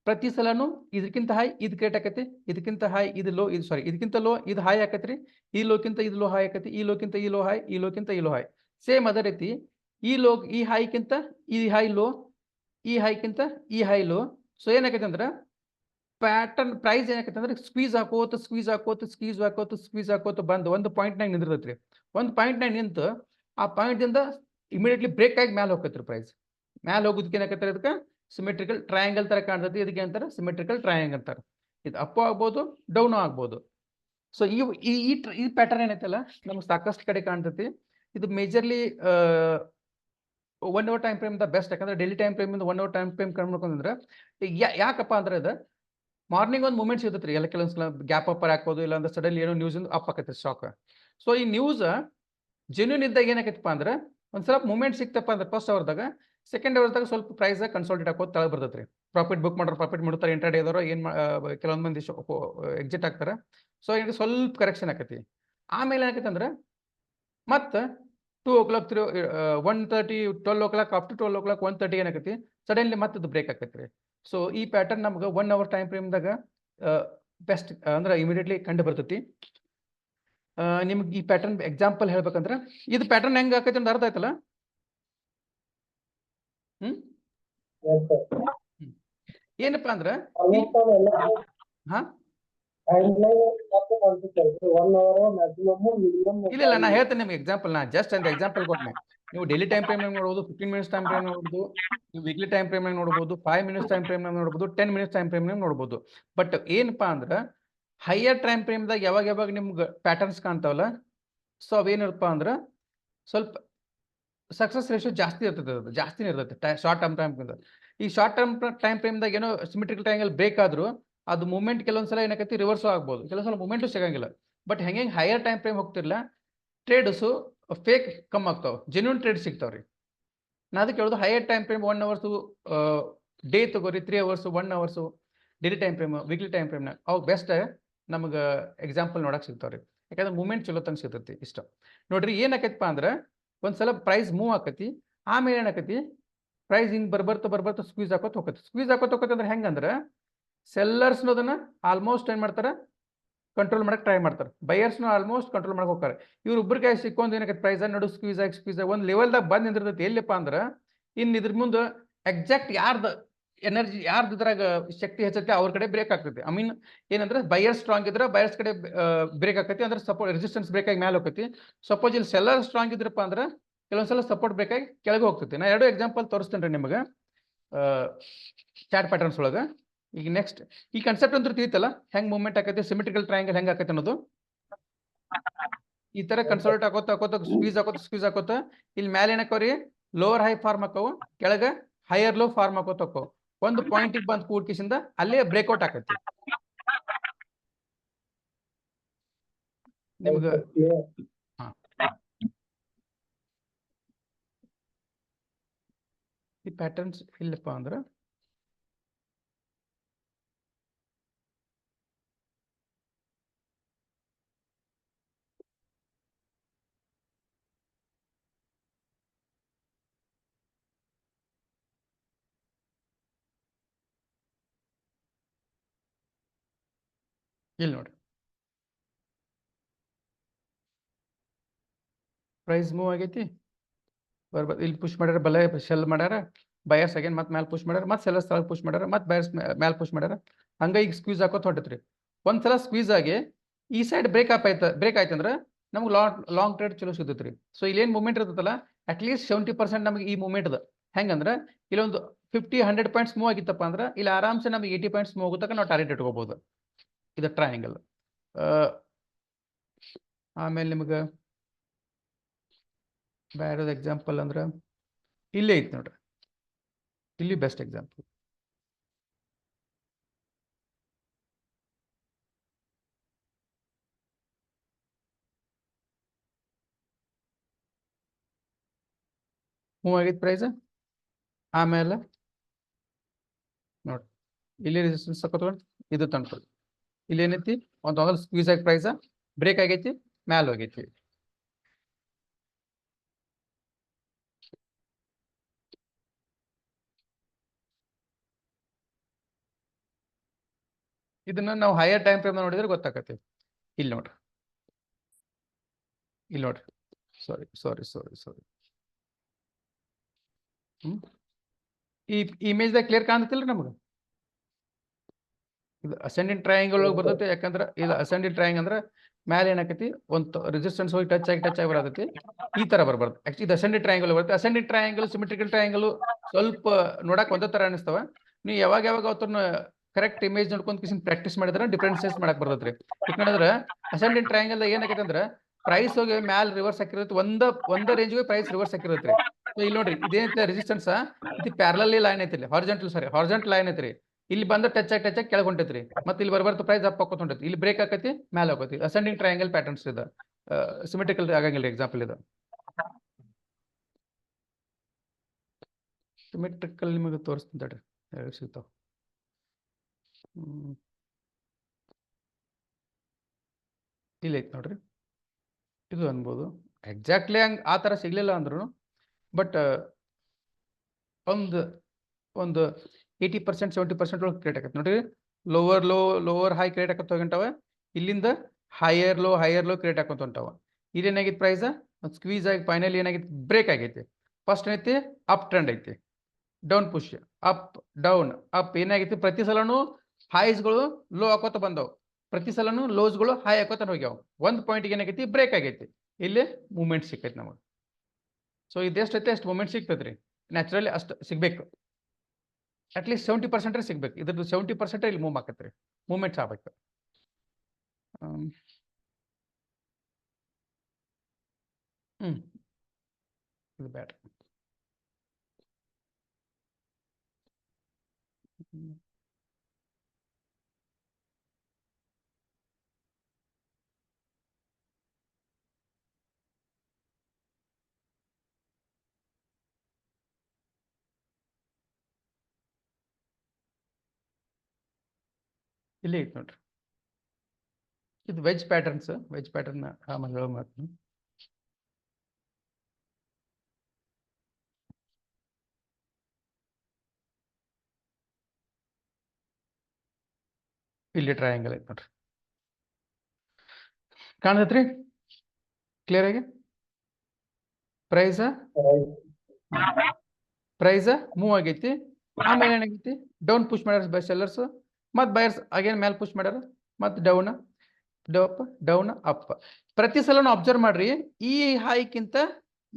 ಪ್ರತಿ ಸಲನೂ ಇದಕ್ಕಿಂತ ಹೈ ಇದು ಕ್ರಿಯೇಟ್ ಆಕೈತಿ ಇದಕ್ಕಿಂತ ಹೈ ಇದು ಲೋ ಇದು ಸಾರಿ ಇದಕ್ಕಿಂತ ಲೋ ಇದು ಹೈ ಆಕತ್ರಿ ಈ ಲೋಕ್ಕಿಂತ ಇದು ಲೋ ಹೈ ಆಕತಿ ಈ ಲೋಕ್ಕಿಂತ ಈ ಲೋ ಹೈ ಈ ಲೋಕ್ಕಿಂತ ಈ ಲೋ ಹೈ ಸೇಮ್ ಅದೇ ರೀತಿ ಈ ಹೈಕ್ಕಿಂತ ಈ ಹೈ ಲೋ ಈ ಹೈಕ್ಕಿಂತ ಈ ಹೈ ಲೋ ಸೊ ಏನಾಕೈತೆ ಅಂದ್ರೆ ಪ್ಯಾಟರ್ನ್ ಪ್ರೈಸ್ ಏನಾಕೈತೆ ಅಂದ್ರೆ ಸ್ಕ್ವೀಸ್ ಹಾಕೋತ ಬಂದು ಒಂದು ಪಾಯಿಂಟ್ನಾಗ ನಿಂದಿರ್ತೈತ್ರಿ ಒಂದು ಪಾಯಿಂಟ್ನಾಗ ನಿಂತು ಆ ಪಾಯಿಂಟ್ದಿಂದ ಇಮಿಡಿಯೇಟ್ಲಿ ಬ್ರೇಕ್ ಆಗಿ ಮ್ಯಾಲೆ ಹೋಗತ್ರಿ ಪ್ರೈಸ್ ಮ್ಯಾಲೆ ಹೋಗೋದಕ್ಕೆ ಏನಾಕೈತೆ ಅದಕ್ಕೆ ಸಿಮೆಟ್ರಿಕಲ್ ಟ್ರಯಾಂಗಲ್ ತರ ಕಾಣ್ತೈತಿ ಇದಕ್ಕೆ ಅಂತಾರೆ ಸಿಮೆಟ್ರಿಕಲ್ ಟ್ರಯಾಂಗಲ್ ಅಂತಾರೆ ಇದು ಅಪ್ ಆಗ್ಬೋದು ಡೌನ್ ಆಗ್ಬೋದು ಸೊ ಈ ಪ್ಯಾಟರ್ನ್ ಏನೈತಲ್ಲ ನಮ್ಗೆ ಸಾಕಷ್ಟು ಕಡೆ ಕಾಣ್ತೈತಿ ಇದು majorly 1 hour time frame the best ಯಾಕಂದ್ರೆ daily time frame 1 hour time frame ಕಂಡ್ಕೊಂಡ್ರೆ ಯಾಕಪ್ಪ ಅಂದ್ರೆ ಇದು ಮಾರ್ನಿಂಗ್ ಒಂದು ಮೂಮೆಂಟ್ ಸಿಗುತ್ತೆ ಎಲ್ಲ ಕೆಲವೊಂದ್ಸಲ ಗ್ಯಾಪ್ ಅಪ್ ಹಾಕೋದು ಇಲ್ಲ ಅಂದ್ರೆ ಸಡನ್ಲಿ ಏನೋ ನ್ಯೂಸ್ ಅಪ್ ಆಕೈತೆ ಸ್ಟಾಕ್ ಸೊ ಈ ನ್ಯೂಸ್ ಜೆನ್ಯೂನ್ ಇದ್ದಾಗ ಏನಾಕೈತಪ್ಪ ಅಂದ್ರೆ ಒಂದ್ಸಲ ಮೂಮೆಂಟ್ ಸಿಕ್ತಪ್ಪ ಅಂದ್ರೆ ಫಸ್ಟ್ ಅವರ್ದಾಗ ಸೆಕೆಂಡ್ ಅವರ್ದಾಗ ಸ್ವಲ್ಪ ಪ್ರೈಸ್ ಕನ್ಸಲ್ಟೇಟ್ ಹಾಕೋದು ತಳ ಬರ್ತೈತ್ರಿ ಪ್ರಾಫಿಟ್ ಬುಕ್ ಮಾಡೋರು ಪ್ರಾಫಿಟ್ ಮಾಡ್ತಾರೆ ಇಂಟ್ರಾಡೇ ಇದಾರೋ ಕೆಲವೊಂದು ಮಂದಿ ಎಕ್ಸಿಟ್ ಆಗ್ತಾರೆ ಸೊ ಈಗ ಸ್ವಲ್ಪ ಕರೆಕ್ಷನ್ ಆಕೈತಿ ಆಮೇಲೆ ಏನಾಕೈತೆ ಅಂದ್ರೆ ಮತ್ತೆ 2 o'clock 1:30 12 o'clock after 12 o'clock 1:30 ಏನಾಕೈತಿ suddenly ಮತ್ತೆ ಅದು ಬ್ರೇಕ್ ಆಕೈತ್ರಿ ಸೊ ಈ ಪ್ಯಾಟರ್ನ್ ನಮ್ಗೆ 1 hour ಟೈಮ್ ಫ್ರೇಮ್ದಾಗ ಬೆಸ್ಟ್ ಅಂದ್ರೆ ಇಮಿಡಿಯೇಟ್ಲಿ ಕಂಡು ಬರ್ತೈತಿ ನಿಮ್ಗೆ ಈ ಪ್ಯಾಟರ್ನ್ ಎಕ್ಸಾಂಪಲ್ ಹೇಳ್ಬೇಕಂದ್ರೆ ಇದು ಪ್ಯಾಟರ್ನ್ ಹೆಂಗ್ ಆಕೈತಿ ಅಂತ ಅರ್ಥ ಆಯ್ತಲ್ಲ ಏನಪ್ಪಾ ಅಂದ್ರೆ ಹಾ ಇಲ್ಲ ನಾ ಹೇಳ್ತೇನೆ ನಿಮ್ಗೆ ಎಕ್ಸಾಂಪಲ್ ನಾ ಜಸ್ಟ್ ಅಂತ ಎಕ್ಸಾಂಪಲ್ ಕೊಟ್ಟೆ ನೀವು ಡೈಲಿ ಟೈಮ್ ಫ್ರೇಮ್ ನೋಡಬಹುದು 15 minutes ಟೈಮ್ ಫ್ರೇಮ್ ನೋಡಬಹುದು ನೀವು ವೀಕ್ಲಿ ಟೈಮ್ ಫ್ರೇಮ್ ನೋಡಬಹುದು 5 minutes ಟೈಮ್ ಫ್ರೇಮ್ ನೋಡಬಹುದು 10 minutes ಟೈಮ್ ಫ್ರೇಮ್ ನೋಡಬಹುದು ಬಟ್ ಏನಪ್ಪಾ ಅಂದ್ರೆ ಹೈಯರ್ ಟೈಮ್ ಫ್ರೇಮ್ದಾಗ ಯಾವಾಗ ನಿಮ್ಗೆ ಪ್ಯಾಟರ್ನ್ಸ್ ಕಾಣ್ತಾವಲ್ಲ ಸೊ ಅವೇನಿರಪ್ಪ ಅಂದ್ರೆ ಸ್ವಲ್ಪ ಸಕ್ಸಸ್ ರೇಷಿಯೋ ಜಾಸ್ತಿನೇ ಇರ್ತೈತೆ ಶಾರ್ಟ್ ಟರ್ಮ್ ಈ ಶಾರ್ಟ್ ಟೈಮ್ ಫ್ರೇಮ್ದಾಗ ಏನೋ ಸಿಮೆಟ್ರಿಕಲ್ ಟ್ರಯಾಂಗಲ್ ಬ್ರೇಕ್ ಆದ್ರೂ ಅದು ಮೂವ್ಮೆಂಟ್ ಕೆಲವೊಂದ್ಸಲ ಏನಕೈತಿ ರಿವರ್ಸು ಆಗ್ಬೋದು ಕೆಲವೊಂದ್ಸಲ ಮೂವ್ಮೆಂಟು ಸಿಗಂಗಿಲ್ಲ ಬಟ್ ಹೆಂಗೆ ಹೈಯರ್ ಟೈಮ್ ಫ್ರೇಮ್ ಹೋಗ್ತಿರಲ್ಲ ಟ್ರೇಡ್ಸು ಫೇಕ್ ಕಮ್ಮಿ ಆಗ್ತಾವೆ ಜೆನ್ಯೂನ್ ಟ್ರೇಡ್ ಸಿಗ್ತಾವ್ರಿ ನಾ ಅದಕ್ಕೆ ಹೇಳೋದು higher time frame 1 hour day ತಗೋರಿ 3 hours 1 hour daily time frame weekly time ಫ್ರೇಮ್ನಾಗ ಅವಾಗ ಬೆಸ್ಟ್ ನಮ್ಗೆ ಎಕ್ಸಾಂಪಲ್ ನೋಡಕ್ ಸಿಗ್ತಾವ್ರಿ ಯಾಕಂದ್ರೆ ಮೂವ್ಮೆಂಟ್ ಚಲೋ ತಂಗ ಸಿಗ್ತೈತಿ ಇಷ್ಟ ನೋಡ್ರಿ ಏನಾಕೈತಪ್ಪ ಅಂದ್ರೆ ಒಂದ್ಸಲ ಪ್ರೈಸ್ ಮೂವ್ ಆಕತಿ ಆಮೇಲೆ ಏನಾಕತಿ ಪ್ರೈಸ್ ಹಿಂಗ್ ಬರ್ಬರ್ತ ಸ್ಕ್ವೀಸ್ ಹಾಕೋತ ಹೋಗತ್ತೆ ಅಂದ್ರೆ ಹೆಂಗಂದ್ರೆ ಸೆಲ್ಲರ್ಸ್ನು ಅದನ್ನ ಆಲ್ಮೋಸ್ಟ್ ಏನ್ ಮಾಡ್ತಾರೆ ಕಂಟ್ರೋಲ್ ಮಾಡಕ್ ಟ್ರೈ ಮಾಡ್ತಾರೆ ಬಯರ್ಸ್ನು ಆಲ್ಮೋಸ್ಟ್ ಕಂಟ್ರೋಲ್ ಮಾಡಕ್ ಹೋಗ್ತಾರೆ ಇವ್ರು ಒಬ್ಬರಿಗೆ ಸಿಕ್ಕೊಂಡ್ ಏನಕ್ಕೆ ಪ್ರೈಸ್ ನೋಡು ಸ್ಕ್ವೀಸ್ ಆಗಿ ಒಂದು ಲೆವೆಲ್ದಾಗ ಬಂದ್ ನಿಂದಿರ್ತೈತಿ ಎಲ್ಲಿಪ್ಪ ಅಂದ್ರೆ ಇದ್ರ ಮುಂದೆ ಎಕ್ಸಾಕ್ಟ್ ಯಾರ್ದು ಎನರ್ಜಿ ಯಾರ್ದು ಇದ್ರಾಗ ಶಕ್ತಿ ಹೆಚ್ಚೈತಿ ಅವ್ರ ಕಡೆ ಬ್ರೇಕ್ ಆಗ್ತೈತಿ ಐ ಮೀನ್ ಏನಂದ್ರೆ ಬಯರ್ಸ್ ಸ್ಟ್ರಾಂಗ್ ಇದ್ರೆ ಬಯರ್ಸ್ ಕಡೆ ಬ್ರೇಕ್ ಆಕೈತಿ ಅಂದ್ರೆ ಸಪೋರ್ಟ್ ರೆಸಿಸ್ಟೆನ್ಸ್ ಬ್ರೇಕ್ ಆಗಿ ಮೇಲೆ ಹೋಗ್ತೈತಿ ಸಪೋಸ್ ಇಲ್ಲಿ ಸೆಲ್ಲರ್ ಸ್ಟ್ರಾಂಗ್ ಇದ್ರಪ್ಪ ಅಂದ್ರೆ ಕೆಲವೊಂದ್ಸಲ ಸಪೋರ್ಟ್ ಬ್ರೇಕ್ ಆಗಿ ಕೆಳಗೆ ಹೋಗ್ತೈತಿ ನಾ 2 ಎಕ್ಸಾಂಪಲ್ ತೋರಿಸ್ತೇನೆ ನಿಮಗೆ ಚಾರ್ಟ್ ಪ್ಯಾಟರ್ನ್ಸ್ ಒಳಗೆ ಈಗ ನೆಕ್ಸ್ಟ್ ಈ ಕಾನ್ಸೆಪ್ಟ್ ಅಂತ ತಿಳಿತಲ್ಲ ಹೆಂಗ್ ಮೂವ್ಮೆಂಟ್ ಆಕೈತಿ ಸಿಮೆಟ್ರಿಕಲ್ ಟ್ರಯಾಂಗಲ್ ಹೆಂಗ್ ಆಕೈತಿ ಅನ್ನೋದು ಈ ತರ ಕನ್ಸಲ್ಟ್ ಹಾಕೋತ ಸ್ಕ್ವೀಸ್ ಹಾಕೋತ ಇಲ್ಲಿ ಮೇಲೆ ಏನಕ್ಕವ್ರಿ ಲೋವರ್ ಹೈ ಫಾರ್ಮ್ ಹಾಕವು ಕೆಳಗ ಹೈಯರ್ ಲೋ ಫಾರ್ಮ್ ಹಾಕೋತ ಹಾಕವು ಒಂದು ಪಾಯಿಂಟ್ ಬಂದ್ ಕೂಡ್ಕಿಸಿಂದ ಅಲ್ಲೇ ಬ್ರೇಕ್ಔಟ್ ಆಕೈತಿ ನಿಮ್ಗ ಈ ಪ್ಯಾಟರ್ನ್ಸ್ ಇಲ್ಲಪ್ಪ ಅಂದ್ರೆ ಇಲ್ಲಿ ನೋಡಿ ಪ್ರೈಸ್ ಮೂವ್ ಆಗೈತಿ ಇಲ್ಲಿ ಪುಷ್ ಮಾಡ್ಯಾರ ಬಲ ಶೆಲ್ ಮಾಡ್ಯಾರ ಬಯರ್ಸ್ ಅಗೇನ್ ಮತ್ತೆ ಮೇಲೆ ಪುಷ್ ಮಾಡ್ಯಾರ ಮತ್ತೆ ಸೆಲ್ಲರ್ಸ್ ತಳಗೆ ಪುಷ್ ಮಾಡ್ಯಾರ ಮತ್ತೆ ಬಯರ್ಸ್ ಮೇಲೆ ಪುಷ್ ಮಾಡ್ಯಾರ ಹಂಗ ಈಗ ಸ್ಕ್ವೀಸ್ ಹಾಕೋತ ಹೊಂಟೈತ್ರಿ ಒಂದ್ಸಲ ಸ್ಕ್ವೀಸ್ ಆಗಿ ಈ ಸೈಡ್ ಬ್ರೇಕ್ ಆಯ್ತಂದ್ರೆ ನಮ್ಗೆ ಲಾಂಗ್ ಟ್ರೇಡ್ ಚಲೋ ಸಿಗ್ತೈತ್ರಿ ಸೊ ಇಲ್ಲೇನ್ ಮೂವ್ಮೆಂಟ್ ಇರ್ತೈತಲ್ಲ ಅಟ್ಲೀಸ್ಟ್ 70% ನಮಗೆ ಈ ಮೂವ್ಮೆಂಟ್ ಹೆಂಗಂದ್ರೆ ಇಲ್ಲೊಂದು 50-100 ಪಾಯಿಂಟ್ಸ್ ಮೂವ್ ಆಗಿತ್ತಪ್ಪ ಅಂದ್ರೆ ಇಲ್ಲಿ ಆರಾಮ್ಸೆ ನಮಗೆ 80 ಪಾಯಿಂಟ್ಸ್ ಮೂವ್ ಆಗೋ ತನಕ ನಾವು ಟಾರ್ಗೆಟ್ ಇಟ್ಕೋಬಹುದು. ಇದು ಟ್ರಯಾಂಗಲ್. ಆಮೇಲೆ ನಿಮಗೆ ಬೇರೆ ಎಕ್ಸಾಂಪಲ್ ಅಂದ್ರೆ ಇಲ್ಲೇ ಐತಿ ನೋಡ್ರಿ, ಇಲ್ಲಿ ಬೆಸ್ಟ್ ಎಕ್ಸಾಂಪಲ್. ಮೂವ್ ಆಗಿತ್ತು ಪ್ರೈಸ್, ಆಮೇಲೆ ನೋಡ್ರಿ ಇಲ್ಲಿ ರೆಸಿಸ್ಟೆನ್ಸ್ ತಗೊಂಡು ಇದು ತಂದು ಇಲ್ಲಿ ಏನೈತಿ ಒಂದು ಅಂಗಲ್ ಸ್ಕ್ವೀಸ್ ಆಗಿ ಪ್ರೈಸ್ ಬ್ರೇಕ್ ಆಗೈತಿ, ಮ್ಯಾಲ ಹೋಗೈತಿ. ಇದನ್ನ ನಾವು ಹೈಯರ್ ಟೈಮ್ ಫ್ರೇಮ್ ನೋಡಿದ್ರೆ ಗೊತ್ತಾಗತ್ತೆ. ಇಲ್ಲಿ ನೋಡ್ರಿ, ಇಲ್ಲಿ ನೋಡ್ರಿ, ಸಾರಿ ಸಾರಿ ಸಾರಿ ಸಾರಿ ಈ ಇಮೇಜ್ದಾಗ ಕ್ಲಿಯರ್ ಕಾಣ್ತಿಲ್ರಿ ನಮ್ಗೆ. ಇದು ಅಸೆಂಡಿಂಗ್ ಟ್ರಯಾಂಗಲ್ ಒಳಗೆ ಬರ್ತೈತಿ. ಯಾಕಂದ್ರೆ ಇದು ಅಸೆಂಡಿಂಗ್ ಟ್ರಯಾಂಗಲ್ ಅಂದ್ರೆ ಮ್ಯಾಲೆ ಏನಾಕತಿ ಒಂದು ರೆಸಿಸ್ಟೆನ್ಸ್ ಹೋಗಿ ಟಚ್ ಆಗಿ ಬರತೈತಿ. ಈ ತರ ಬರ್ಬಾರ್ದು. ಆಕ್ಚುಲಿ ಇದು ಅಸೆಂಡಿಂಗ್ ಟ್ರಯಾಂಗಲ್ ಬರುತ್ತೆ. ಅಸೆಂಡಿಂಗ್ ಟ್ರಯಾಂಗಲ್, ಸಿಮೆಟ್ರಿಕಲ್ ಟ್ರಯಾಂಗಲ್ ಸ್ವಲ್ಪ ನೋಡಕ್ ಒಂದೇ ತರ ಅನಿಸ್ತಾವ. ನೀವು ಯಾವಾಗ ಅವತ್ತನ್ನ ಕರೆಕ್ಟ್ ಇಮೇಜ್ ನೋಡ್ಕೊಂಡ್ ಕಿಸಿನ್ ಪ್ರಾಕ್ಟೀಸ್ ಮಾಡಿದ್ರೆ ಡಿಫ್ರೆನ್ಸಸ್ ಮಾಡಕ್ ಬರ್ತೈತ್ರಿ. ಯಾಕಂದ್ರೆ ಅಸೆಂಡಿಂಗ್ ಟ್ರಯಾಂಗಲ್ ಏನಾಗೈತೆ ಅಂದ್ರೆ ಪ್ರೈಸ್ ಹೋಗಿ ಮ್ಯಾಲ್ ರಿವರ್ಸ್ ಹಾಕಿರುತ್ತೆ, ಒಂದ ರೇಂಜ್ ಪ್ರೈಸ್ ರಿವರ್ಸ್ ಹಾಕಿರುತ್ತೆ. ಸೊ ಇಲ್ಲಿ ನೋಡ್ರಿ ಇದೇನೈತೆ ರೆಸಿಸ್ಟೆನ್ಸ್, ಇದು ಪ್ಯಾರಲಲ್ ಲೈನ್ ಐತಿ, ಹಾರ್ಜೆಂಟಲ್ ಲೈನ್ ಐತ್ರಿ. ಇಲ್ಲಿ ಬಂದು ಟಚ್ ಆಗಿ ಕೆಳಗೆ ಹೊಂಟೈತ್ರಿ. ಮತ್ತೆ ಇಲ್ಲಿ ಬರ್ಬಾರ್ದು ಪ್ರೈಸ್ ಅಪ್ ಹಾಕೋತ ಹೊಂಟೈತಿ. ಇಲ್ಲಿ ಬ್ರೇಕ್ ಆಕತಿ, ಮ್ಯಾಲ ಹೋಗತಿ. ಅಸೆಂಡಿಂಗ್ ಟ್ರಯಾಂಗಲ್ ಪ್ಯಾಟರ್ನ್ಸ್ ಇದು, ಸಿಮೆಟ್ರಿಕಲ್ ಆಗಂಗಿಲ್ಲ. ಎಕ್ಸಾಂಪಲ್ ಇದು ಸಿಮೆಟ್ರಿಕಲ್ ನಿಮಗೆ ತೋರಿಸ್ತೀನಿ ತಡ್ರಿ, ಸಿಗ್ತಾವ. ಇಲ್ಲಿ ಐತಿ ನೋಡ್ರಿ, ಇದು ಅನ್ಬೋದು. ಎಕ್ಸಾಕ್ಟ್ಲಿ ಹಂಗೆ ಆ ಥರ ಸಿಗ್ಲಿಲ್ಲ ಅಂದ್ರು ಬಟ್ ಒಂದು 80% 70% ಒಳಗೆ ಕ್ರಿಯೇಟ್ ಆಗತ್ತೆ ನೋಡ್ರಿ. ಲೋವರ್ ಹೈ ಕ್ರಿಯೇಟ್ ಆಕತ್ತ ಹೋಗಿಂಟಾವ, ಇಲ್ಲಿಂದ ಹೈಯರ್ ಲೋ ಕ್ರಿಯೇಟ್ ಆಕೊಂತ ಹೊಂಟಾವ. ಇದೇನಾಗಿತ್ತು ಪ್ರೈಸ್ ಸ್ಕ್ವೀಸ್ ಆಗಿ ಫೈನಲಿ ಏನಾಗಿತ್ತು ಬ್ರೇಕ್ ಆಗೈತಿ. ಫಸ್ಟ್ ಏನೈತಿ ಅಪ್ ಟ್ರೆಂಡ್ ಐತಿ, down push, up down up. ಏನಾಗೈತಿ ಪ್ರತಿ ಸಲನು ಹೈಸ್ಗಳು ಲೋ ಹಾಕೋತ ಬಂದವು, ಪ್ರತಿ ಸಲನು ಲೋಸ್ಗಳು ಹೈ ಹಾಕೋತ ಹೋಗ್ಯಾವ. ಒಂದು ಪಾಯಿಂಟ್ಗೆ ಏನಾಗೈತಿ ಬ್ರೇಕ್ ಆಗೈತಿ, ಇಲ್ಲಿ ಮೂವ್ಮೆಂಟ್ ಸಿಕ್ಕೈತಿ ನಮಗೆ. ಸೊ ಇದೆಷ್ಟೈತಿ ಅಷ್ಟು ಮೂವ್ಮೆಂಟ್ ಸಿಗ್ತೈತ್ರಿ. ನ್ಯಾಚುರಲಿ ಅಷ್ಟು ಸಿಗ್ಬೇಕು, ಅಟ್ಲೀಸ್ಟ್ 70% ಸಿಗ್ಬೇಕು. ಇದ್ರದ್ದು 70% ಇಲ್ಲಿ ಮೂವ್ ಆಕತ್ರಿ, ಮೂವ್ಮೆಂಟ್ಸ್ ಆಗ್ಬೇಕು. ಇದು ಬ್ಯಾಡ. ಇಲ್ಲಿ ಐತಿ ನೋಡ್ರಿ, ಇದು ವೆಜ್ ಪ್ಯಾಟರ್ನ್ ಆಮೇಲೆ ಹೇಳೋ ಮಾತು. ಇಲ್ಲಿ ಟ್ರಯಾಂಗಲ್ ಐತಿ ನೋಡ್ರಿ, ಕಾಣತೈತ್ರಿ ಕ್ಲಿಯರ್ ಆಗಿ. ಪ್ರೈಸ್ ಮೂವ್ ಆಗೈತಿ, ಆಮೇಲೆ ಏನಾಗೈತಿ ಡೌನ್ ಪುಷ್ ಮಾಡ್ಯಾರ ಬೈ ಸೆಲ್ಲರ್ಸ್, ಮತ್ತು ಬಯರ್ಸ್ ಅಗೇನ್ ಮೇಲೆ ಪುಷ್ ಮಾಡ್ಯಾರ, ಮತ್ತು ಡೌನ್ ಅಪ್. ಪ್ರತಿ ಸಲನು ಅಬ್ಸರ್ವ್ ಮಾಡ್ರಿ, ಈ ಹೈಕ್ಕಿಂತ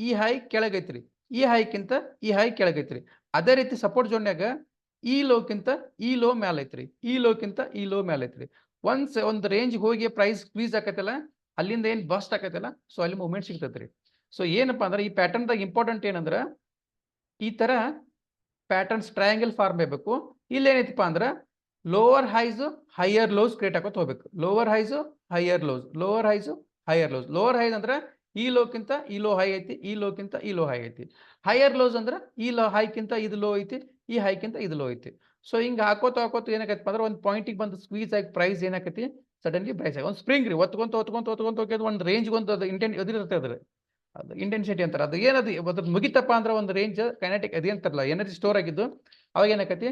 ಈ ಹೈ ಕೆಳಗೈತ್ರಿ, ಈ ಹೈಕ್ಕಿಂತ ಈ ಹೈ ಕೆಳಗೈತ್ರಿ. ಅದೇ ರೀತಿ ಸಪೋರ್ಟ್ ಜೋನ್ಯಾಗ ಈ ಲೋಕ್ಕಿಂತ ಈ ಲೋ ಮ್ಯಾಲ ಐತ್ರಿ, ಈ ಲೋಕ್ಕಿಂತ ಈ ಲೋ ಮ್ಯಾಲ ಐತ್ರಿ. ಒಂದು ರೇಂಜ್ ಹೋಗಿ ಪ್ರೈಸ್ ಸ್ಕ್ವೀಸ್ ಆಕೈತಲ್ಲ, ಅಲ್ಲಿಂದ ಏನ್ ಬಸ್ಟ್ ಆಕೈತಲ್ಲ, ಸೊ ಅಲ್ಲಿ ಮೂವ್ಮೆಂಟ್ ಸಿಗ್ತೈತ್ರಿ. ಸೊ ಏನಪ್ಪಾ ಅಂದ್ರೆ ಈ ಪ್ಯಾಟರ್ನ್ದಾಗ ಇಂಪಾರ್ಟೆಂಟ್ ಏನಂದ್ರ ಈ ತರ ಪ್ಯಾಟರ್ನ್ಸ್ ಟ್ರಯಾಂಗಲ್ ಫಾರ್ಮ್ ಆಗಬೇಕು. ಇಲ್ಲಿ ಏನೈತಿಪ್ಪ ಅಂದ್ರ lower highs higher lows create ಆಕೋತ ಹೋಗ್ಬೇಕು. Lower highs higher lows. Lower highs ಅಂದ್ರೆ ಈ ಲೋಕ್ಕಿಂತ ಈ ಲೋ ಹೈ ಐತಿ, ಈ ಲೋಕ್ಕಿಂತ ಈ ಲೋ ಹೈ ಐತಿ. ಹೈಯರ್ ಲೋಸ್ ಅಂದ್ರೆ ಈ ಲೋ ಹೈಕ್ಕಿಂತ ಇದು ಲೋ ಐತಿ, ಈ ಹೈಕ್ಕಿಂತ ಇದು ಲೋ ಐತಿ. ಸೊ ಹಿಂಗೆ ಹಾಕೋತ ಏನಾಗೈತಪ್ಪ ಅಂದ್ರೆ ಒಂದು ಪಾಯಿಂಟಿಗೆ ಬಂದು ಸ್ಕ್ವೀಸ್ ಆಗಿ ಪ್ರೈಸ್ ಏನಾಕೈತಿ ಸಡನ್ಲಿ ಪ್ರೈಸ್ ಆಗಿ ಒಂದು ಸ್ಪ್ರಿಂಗ್ ರೀ ಒತ್ಕೊಂತ ಹೋಗ್ಯದ ಒಂದು ರೇಂಜ್ ಒಂದು ಅದು ಎದಿರುತ್ತೆ ಅದು ಇಂಟೆನ್ಸಿಟಿ ಅಂತಾರೆ. ಅದು ಏನದು ಅದ್ರ ಮುಗಿತಪ್ಪ ಅಂದ್ರೆ ಒಂದು ರೇಂಜ್ ಕೈನೆಟಿಕ್ ಅದೇಂತಾರಲ್ಲ ಎನರ್ಜಿ ಸ್ಟೋರ್ ಆಗಿದ್ದು, ಅವಾಗ ಏನಾಕತಿ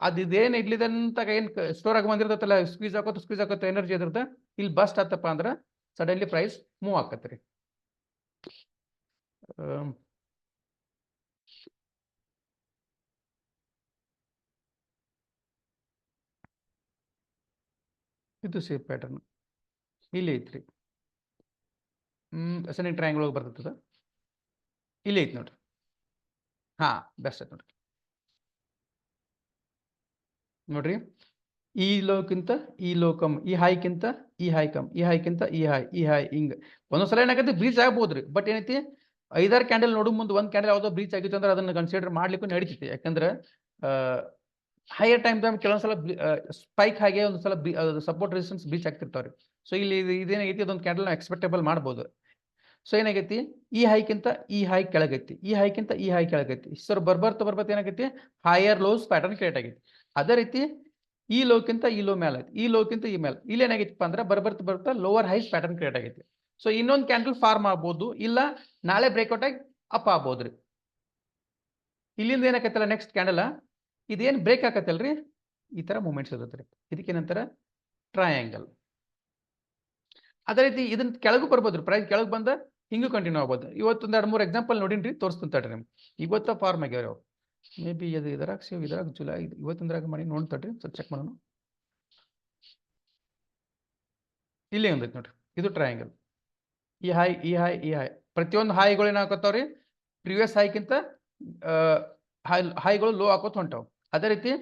ಅದು ಇದೇನು ಇಡ್ಲಿದಂತ ಏನು ಸ್ಟೋರ್ ಆಗಿ ಬಂದಿರ್ತಲ್ಲ, ಸ್ಕ್ವೀಸ್ ಹಾಕೋತ ಎನರ್ಜಿ ಇದ್ರದ್ದು ಇಲ್ಲಿ ಬಸ್ಟ್ ಆತಪ್ಪ ಅಂದ್ರೆ ಸಡನ್ಲಿ ಪ್ರೈಸ್ ಮೂವ್ ಆಕತ್ರಿ. ಇದು ಸೇಫ್ ಪ್ಯಾಟರ್ನ್ ಇಲ್ಲಿ ಐತ್ರಿ. ಅಸೆಂಡಿಂಗ್ ಟ್ರಯಾಂಗಲ್ ಒಳಗೆ ಬರ್ತದ, ಇಲ್ಲಿ ಐತಿ ನೋಡ್ರಿ. ಹಾ ಬೆಸ್ಟ್ ಆಯ್ತು ನೋಡ್ರಿ. ನೋಡ್ರಿ ಈ ಲೋಕ್ಕಿಂತ ಈ ಲೋ ಕಮ್, ಈ ಹೈಕ್ಕಿಂತ ಈ ಹೈ ಕಮ್, ಈ ಹೈಕ್ಕಿಂತ ಈ ಹೈ ಹಿಂಗ ಒಂದೊಂದ್ಸಲ ಏನಾಗತ್ತೆ ಬ್ರೀಚ್ ಆಗ್ಬೋದ್ರಿ. ಬಟ್ ಏನೈತಿ 5-6 ಕ್ಯಾಂಡಲ್ ನೋಡು ಮುಂದೆ ಒಂದು ಕ್ಯಾಂಡಲ್ ಯಾವುದೋ ಬ್ರೀಚ್ ಆಗಿತ್ತು ಅಂದ್ರೆ ಅದನ್ನ ಕನ್ಸಿಡರ್ ಮಾಡ್ಲಿಕ್ಕೂ ನಡೀತೈತಿ. ಯಾಕಂದ್ರೆ ಹೈಯರ್ ಟೈಮ್ ಕೆಲವೊಂದ್ಸಲ ಸ್ಪೈಕ್ ಹಾಗೆ ಒಂದ್ಸಲ ಸಪೋರ್ಟ್ ರೆಸಿಸ್ಟೆನ್ಸ್ ಬ್ರೀಚ್ ಆಗ್ತಿರ್ತಾವ್ರಿ. ಸೊ ಇಲ್ಲಿ ಇದೇನಾಗೈತಿ ಅದೊಂದು ಕ್ಯಾಂಡಲ್ ಎಕ್ಸ್ಪೆಕ್ಟೇಬಲ್ ಮಾಡ್ಬೋದು. ಸೊ ಏನಾಗೈತಿ ಈ ಹೈಕ್ಕಿಂತ ಈ ಹೈ ಕೆಳಗೈತಿ, ಈ ಹೈಕ್ಕಿಂತ ಈ ಹೈ ಕೆಳಗೈತಿ. ಸರ್ ಬರ್ಬರ್ತ ಏನಾಗೈತಿ ಹೈಯರ್ ಲೋಸ್ ಪ್ಯಾಟರ್ನ್ ಕ್ರಿಯೇಟ್ ಆಗೈತಿ. ಅದೇ ರೀತಿ ಈ ಲೋಕ್ಕಿಂತ ಈ ಲೋ ಮೇಲೆ ಐತಿ, ಈ ಲೋಕ್ಕಿಂತ ಈ ಮೇಲೆ ಇಲ್ಲಿ ಏನಾಗೈತಿಪ್ಪ ಅಂದ್ರೆ ಬರ್ಬರ್ತಾ ಲೋವರ್ ಹೈಸ್ ಪ್ಯಾಟರ್ನ್ ಕ್ರಿಯೇಟ್ ಆಗೈತಿ. ಸೊ ಇನ್ನೊಂದು ಕ್ಯಾಂಡಲ್ ಫಾರ್ಮ್ ಆಗ್ಬೋದು, ಇಲ್ಲ ನಾಳೆ ಬ್ರೇಕ್ಔಟ್ ಆಗಿ ಅಪ್ ಆಗ್ಬೋದ್ರಿ. ಇಲ್ಲಿಂದ ಏನಾಕೈತಲ್ಲ ನೆಕ್ಸ್ಟ್ ಕ್ಯಾಂಡಲ್ ಇದೇನು ಬ್ರೇಕ್ ಆಕತ್ತಲ್ರಿ, ಈ ತರ ಮೂಮೆಂಟ್ಸ್ ಇರುತ್ತೆ. ಇದಕ್ಕೇನಂತಾರ ಟ್ರಯಾಂಗಲ್. ಅದೇ ರೀತಿ ಇದನ್ನ ಕೆಳಗೂ ಬರ್ಬೋದ್ರಿ, ಪ್ರೈಸ್ ಕೆಳಗೆ ಬಂದ ಹಿಂಗೂ ಕಂಟಿನ್ಯೂ ಆಗ್ಬೋದು. ಇವತ್ತೊಂದು 2-3 ಎಕ್ಸಾಂಪಲ್ ನೋಡಿನ್ರಿ, ತೋರಿಸ್ತಂತಾಡ್ರಿ ನಿಮ್ಗೆ. ಇವತ್ತ ಫಾರ್ಮ್ ಆಗ್ಯಾವ ಮೇ ಬಿ ಅದು ಇದ್ರಾಗ ಜುಲೈ ಇವತ್ತಿಂದ್ರಾಗ ಮಾಡಿ ನೋಡ್ತಾಡ್ರಿ, ಸ್ವಲ್ಪ ಚೆಕ್ ಮಾಡೋಣ. ಇಲ್ಲೇ ಒಂದೈತಿ ನೋಡ್ರಿ, ಇದು ಟ್ರಯಾಂಗಲ್. ಈ ಹೈ ಈ ಹೈ ಈ ಹೈ, ಪ್ರತಿಯೊಂದು ಹಾಯಿಗಳು ಏನಾಗತ್ತಾವ್ರಿ ಪ್ರಿವಿಯಸ್ ಹೈಕ್ಕಿಂತ ಹೈಗಳು ಲೋ ಹಾಕೋತ ಹೊಂಟಾವ್. ಅದೇ ರೀತಿ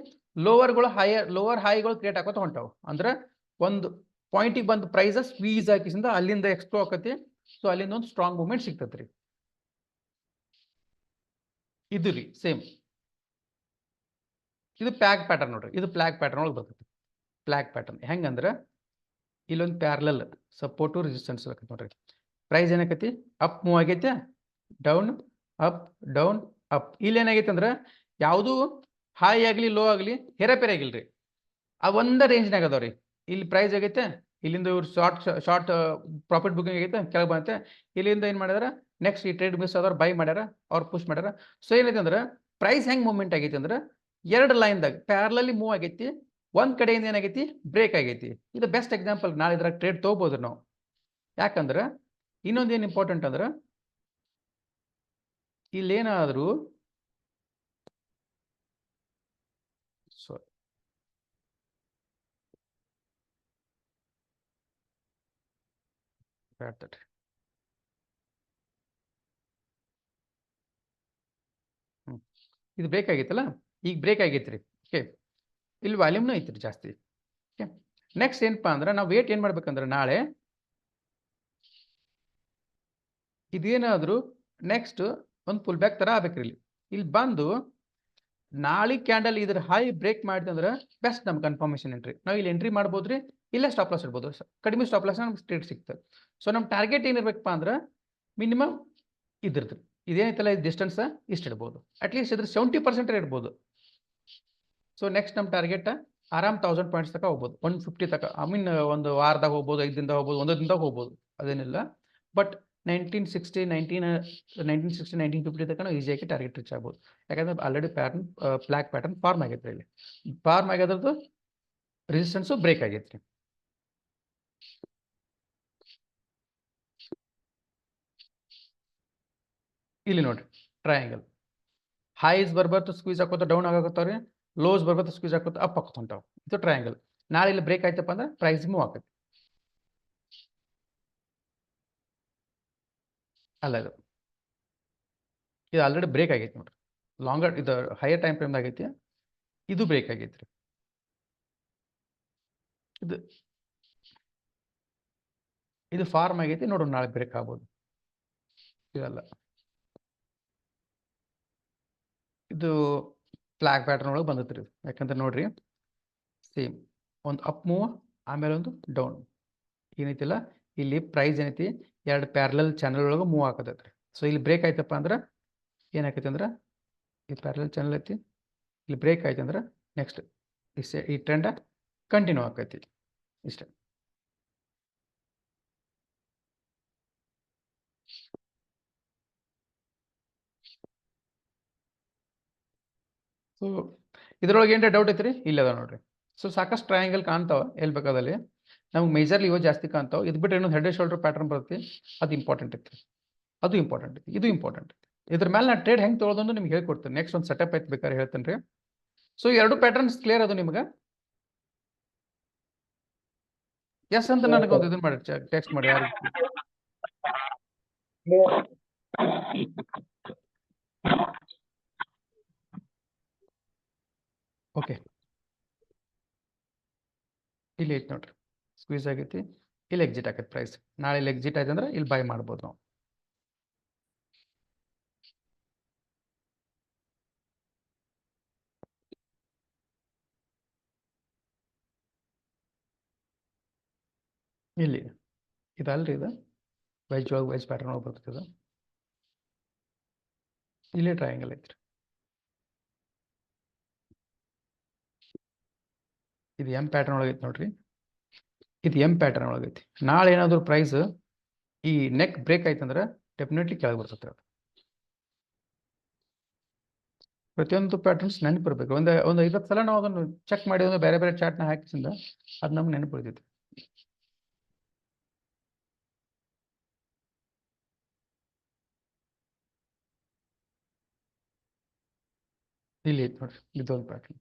ಲೋವರ್ ಹೈಗಳು ಕ್ರಿಯೇಟ್ ಹಾಕೋತ ಹೊಂಟಾವ್. ಅಂದ್ರೆ ಒಂದು ಪಾಯಿಂಟಿಗೆ ಬಂದು ಪ್ರೈಸ್ ಸ್ಕ್ವೀಸ್ ಹಾಕಿಸಿಂದ ಅಲ್ಲಿಂದ ಎಕ್ಸ್ಪ್ಲೋ ಆಕತಿ. ಸೊ ಅಲ್ಲಿಂದ ಒಂದು ಸ್ಟ್ರಾಂಗ್ ಮೂವ್ಮೆಂಟ್ ಸಿಗ್ತತ್ರಿ. ಇದು ರೀ ಸೇಮ್ ಇದು ಪ್ಲಾಗ್ ಪ್ಯಾಟರ್ನ್ ನೋಡ್ರಿ. ಇದು ಪ್ಲಾಗ್ ಪ್ಯಾಟರ್ನ್ ಒಳಗೆ ಬರ್ತೈತಿ. ಪ್ಲಾಗ್ ಪ್ಯಾಟರ್ನ್ ಹೆಂಗಂದ್ರೆ ಇಲ್ಲೊಂದು ಪ್ಯಾರಲಲ್ ಸಪೋರ್ಟು ರೆಸಿಸ್ಟೆನ್ಸ್ ಆಕತಿ ನೋಡ್ರಿ. ಪ್ರೈಸ್ ಏನಾಕತಿ ಅಪ್ ಮೂವ್ ಆಗೈತೆ, ಡೌನ್ ಅಪ್ ಡೌನ್ ಅಪ್. ಇಲ್ಲಿ ಏನಾಗೈತೆ ಅಂದ್ರೆ ಯಾವುದು ಹೈ ಆಗಲಿ ಲೋ ಆಗಲಿ ಹೇರಪೇರೆ ಆಗಿಲ್ರಿ, ಆ ಒಂದ ರೇಂಜ್ನಾಗ ಅದಾವ್ರಿ. ಇಲ್ಲಿ ಪ್ರೈಸ್ ಆಗೈತೆ, ಇಲ್ಲಿಂದ ಇವ್ರು ಶಾರ್ಟ್ ಪ್ರಾಫಿಟ್ ಬುಕಿಂಗ್ ಆಗೈತೆ, ಕೆಳಗೆ ಬಂತೆ. ಇಲ್ಲಿಂದ ಏನು ಮಾಡ್ಯಾರ ನೆಕ್ಸ್ಟ್ ಈ ಟ್ರೇಡ್ ಮಿಸ್ ಆದವ್ರು ಬೈ ಮಾಡ್ಯಾರ, ಅವ್ರು ಪುಷ್ ಮಾಡ್ಯಾರ. ಸೊ ಏನೈತೆ ಅಂದ್ರೆ ಪ್ರೈಸ್ ಹೆಂಗ್ ಮೂವ್ಮೆಂಟ್ ಆಗೈತಿ ಅಂದ್ರೆ 2 ಲೈನ್ದಾಗ ಪ್ಯಾರಲಲ್ಲಿ ಮೂವ್ ಆಗೈತಿ, ಒಂದ್ ಕಡೆಯಿಂದ ಏನಾಗೈತಿ ಬ್ರೇಕ್ ಆಗೈತಿ. ಇದು ಬೆಸ್ಟ್ ಎಕ್ಸಾಂಪಲ್. ನಾಳೆ ಇದ್ರಾಗ ಟ್ರೇಡ್ ತಗೋಬಹುದು ನಾವು. ಯಾಕಂದ್ರೆ ಇನ್ನೊಂದು ಏನು ಇಂಪಾರ್ಟೆಂಟ್ ಅಂದ್ರೆ ಇಲ್ಲೇನಾದ್ರೂ ಇದು ಬ್ರೇಕ್ ಆಗೈತಲ್ಲ, ಈಗ ಬ್ರೇಕ್ ಆಗೈತ್ರಿ. ಓಕೆ, ಇಲ್ಲಿ ವಾಲ್ಯೂಮ್ನು ಐತ್ರಿ ಜಾಸ್ತಿ. ಓಕೆ, ನೆಕ್ಸ್ಟ್ ಏನಪ್ಪಾ ಅಂದ್ರೆ ನಾವು ವೇಟ್ ಏನ್ ಮಾಡ್ಬೇಕಂದ್ರೆ ನಾಳೆ ಇದೇನಾದ್ರೂ ನೆಕ್ಸ್ಟ್ ಒಂದು ಪುಲ್ ಬ್ಯಾಕ್ ತರ ಆಗ್ಬೇಕ್ರಿ. ಇಲ್ಲಿ ಬಂದು ನಾಳೆ ಕ್ಯಾಂಡಲ್ ಇದ್ರ ಹೈ ಬ್ರೇಕ್ ಮಾಡಿದ್ರೆ ಬೆಸ್ಟ್ ನಮ್ಗೆ ಕನ್ಫರ್ಮೇಶನ್ ಎಂಟ್ರಿ. ನಾವು ಇಲ್ಲಿ ಎಂಟ್ರಿ ಮಾಡ್ಬೋದ್ರಿ, ಇಲ್ಲ ಸ್ಟಾಪ್ ಲಾಸ್ ಇಡ್ಬೋದು. ಕಡಿಮೆ ಸ್ಟಾಪ್ ಲಾಸ್ ನಮ್ಗೆ ಸ್ಟ್ರೇಟ್ ಸಿಗ್ತದೆ. ಸೊ ನಮ್ಮ ಟಾರ್ಗೆಟ್ ಏನಿರ್ಬೇಕಪ್ಪ ಅಂದ್ರೆ ಮಿನಿಮಮ್ ಇದ್ರದ್ದು ಇದೇನೈತಲ್ಲ ಇದು ಡಿಸ್ಟೆನ್ಸ್ ಇಷ್ಟು ಇಡ್ಬೋದು. ಅಟ್ಲೀಸ್ಟ್ ಇದ್ರ 70% ಇಡ್ಬೋದು. ಸೊ ನೆಕ್ಸ್ಟ್ ನಮ್ಮ ಟಾರ್ಗೆಟ್ ಆರಾಮ್ 1000 ಪಾಯಿಂಟ್ಸ್ ತನಕ ಹೋಗ್ಬೋದು, 150 ತನಕ. ಐ ಮೀನ್ ಒಂದು ವಾರದಾಗ ಹೋಗ್ಬೋದು, 5 ದಿನದಾಗ ಹೋಗ್ಬೋದು, 1 ದಿನದಾಗ ಹೋಗ್ಬೋದು, ಅದೇನಿಲ್ಲ. ಬಟ್ 1960 1950 ತನಕ ಈಸಿಯಾಗಿ ಟಾರ್ಗೆಟ್ ರೀಚ್ ಆಗ್ಬೋದು. ಯಾಕಂದ್ರೆ ಆಲ್ರೆಡಿ ಬ್ಲಾಕ್ ಪ್ಯಾಟರ್ನ್ ಫಾರ್ಮ್ ಆಗೈತ್ರಿ. ಇಲ್ಲಿ ಫಾರ್ಮ್ ಆಗ್ಯದ್ರದ್ದು ರೆಸಿಸ್ಟೆನ್ಸು ಬ್ರೇಕ್ ಆಗೈತ್ರಿ. ಇಲ್ಲಿ ನೋಡ್ರಿ ಟ್ರಯಾಂಗಲ್ ಹೈಸ್ ಬರ್ಬರ್ತು ಸ್ಕ್ವೀಸ್ ಹಾಕೋತ ಡೌನ್ ಆಗಾಕತ್ತಾವ್ರಿ, ಲೋಸ್ ಬರ್ಬರ್ತು ಸ್ಕ್ವೀಸ್ ಹಾಕೋತ ಅಪ್ ಹಾಕೋತ ಹೊಂಟಾವ್. ಇದು ಟ್ರಯಾಂಗಲ್. ನಾಳೆ ಇಲ್ಲಿ ಬ್ರೇಕ್ ಆಯ್ತಪ್ಪ ಅಂದ್ರೆ ಪ್ರೈಸ್ ಮೂವ್ ಆಗತ್ತೆ. ಅಲ್ಲ ಇದು ಆಲ್ರೆಡಿ ಬ್ರೇಕ್ ಆಗೈತಿ ನೋಡ್ರಿ. ಲಾಂಗರ್ ಇದು ಹೈಯರ್ ಟೈಮ್ ಫ್ರೇಮ್ ಆಗೈತಿ, ಇದು ಬ್ರೇಕ್ ಆಗೈತ್ರಿ. ಇದು ಫಾರ್ಮ್ ಆಗೈತಿ ನೋಡ್ರಿ, ನಾಳೆ ಬ್ರೇಕ್ ಆಗ್ಬೋದು. ಇದಲ್ಲ, ಇದು ಫ್ಲಾಗ್ ಪ್ಯಾಟರ್ನ್ ಒಳಗೆ ಬಂದತ್ರಿ. ಯಾಕಂದ್ರೆ ನೋಡ್ರಿ ಸೇಮ್ ಒಂದು ಅಪ್ ಮೂವ್ ಆಮೇಲೆ ಒಂದು ಡೌನ್ ಏನೈತಿಲ್ಲ. ಇಲ್ಲಿ ಪ್ರೈಸ್ ಏನೈತಿ 2 ಪ್ಯಾರಲಲ್ ಚಾನಲ್ ಒಳಗೆ ಮೂವ್ ಹಾಕತೈತ್ರಿ. ಸೊ ಇಲ್ಲಿ ಬ್ರೇಕ್ ಆಯ್ತಪ್ಪ ಅಂದ್ರೆ ಏನಾಕೈತಿ ಅಂದ್ರೆ ಈ ಪ್ಯಾರಲಲ್ ಚಾನಲ್ ಐತಿ, ಇಲ್ಲಿ ಬ್ರೇಕ್ ಆಯ್ತು ಅಂದ್ರೆ ನೆಕ್ಸ್ಟ್ ಈ ಟ್ರೆಂಡ್ ಕಂಟಿನ್ಯೂ ಆಕೈತಿ. ಇಷ್ಟೇ. ಸೊ ಇದ್ರೊಳಗೆ ಏನ್ರ ಡೌಟ್ ಐತ್ರಿ? ಇಲ್ಲ ಅದ ನೋಡ್ರಿ. ಸೊ ಸಾಕಷ್ಟು ಟ್ರಯಾಂಗಲ್ ಕಾಣ್ತಾವ ಎಲ್ಲಿ ಬೇಕಾದಲ್ಲಿ. ನಮ್ಗೆ ಮೇಜರ್ಲಿ ಇವು ಜಾಸ್ತಿ ಕಾಣ್ತಾವ. ಇದು ಬಿಟ್ಟರೆ ಇನ್ನೊಂದು ಹೆಡ್ ಅಂಡ್ ಶೋಲ್ಡರ್ ಪ್ಯಾಟರ್ನ್ ಬರುತ್ತೆ, ಅದು ಇಂಪಾರ್ಟೆಂಟ್ ಐತಿ. ಅದು ಇಂಪಾರ್ಟೆಂಟ್ ಐತಿ, ಇದು ಇಂಪಾರ್ಟೆಂಟ್ ಐತಿ. ಇದ್ರ ಮೇಲೆ ನಾ ಟ್ರೇಡ್ ಹೆಂಗೆ ತೊಗೊಳೋದು ನಿಮ್ಗೆ ಹೇಳ್ಕೊಡ್ತೀನಿ. ನೆಕ್ಸ್ಟ್ ಒಂದು ಸೆಟಪ್ ಐತಿ, ಬೇಕಾದ್ರೆ ಹೇಳ್ತೇನೆ ರೀ. ಸೊ 2 ಪ್ಯಾಟರ್ನ್ಸ್ ಕ್ಲಿಯರ್ ಅದು ನಿಮ್ಗೆ? ಎಸ್ ಅಂತ ನನಗೆ ಒಂದು ಇದನ್ನ ಮಾಡಿ ಟೆಕ್ಸ್ಟ್ ಮಾಡಿ. ಯಾರು ಓಕೆ, ಇಲ್ಲಿ ಐತಿ ನೋಡ್ರಿ, ಸ್ಕ್ವೀಸ್ ಆಗೈತಿ, ಇಲ್ಲಿ ಎಕ್ಸಿಟ್ ಆಗೈತಿ ಪ್ರೈಸ್. ನಾಳೆ ಇಲ್ಲಿ ಎಕ್ಸಿಟ್ ಆಯ್ತು ಅಂದ್ರೆ ಇಲ್ಲಿ ಬೈ ಮಾಡ್ಬೋದು ನಾವು. ಇಲ್ಲಿ ಇದಲ್ರಿ, ಇದು ವೆಜ್ ಒಳಗೆ ವೆಜ್ ಪ್ಯಾಟರ್ನ್ ಒಳಗೆ ಬರ್ತದೆ. ಇಲ್ಲೇ ಟ್ರಯಾಂಗಲ್ ಐತ್ರಿ, ಇದು ಎಂ ಪ್ಯಾಟರ್ನ್ ಒಳಗೈತಿ ನೋಡ್ರಿ, ಇದು ಎಂ ಪ್ಯಾಟರ್ನ್ ಒಳಗೈತಿ. ನಾಳೆ ಏನಾದ್ರು ಪ್ರೈಸ್ ಈ ನೆಕ್ ಬ್ರೇಕ್ ಆಯ್ತಂದ್ರೆ ಡೆಫಿನೆಟ್ಲಿ ಕೆಳಗೆ ಬರ್ತದೆ. ಪ್ರತಿಯೊಂದು ಪ್ಯಾಟರ್ನ್ಸ್ ನೆನಪಿರ್ಬೇಕು. ಒಂದು 50 ಸಲ ನಾವು ಅದನ್ನು ಚೆಕ್ ಮಾಡಿ ಒಂದು ಬೇರೆ ಬೇರೆ ಚಾರ್ಟ್ನ ಹಾಕಿಸಿಂದ ಅದು ನಮ್ಗೆ ನೆನಪು ಉಳಿತೈತಿ. ಇಲ್ಲಿ ಐತಿ ನೋಡ್ರಿ, ಇದೊಂದು ಪ್ಯಾಟರ್ನ್.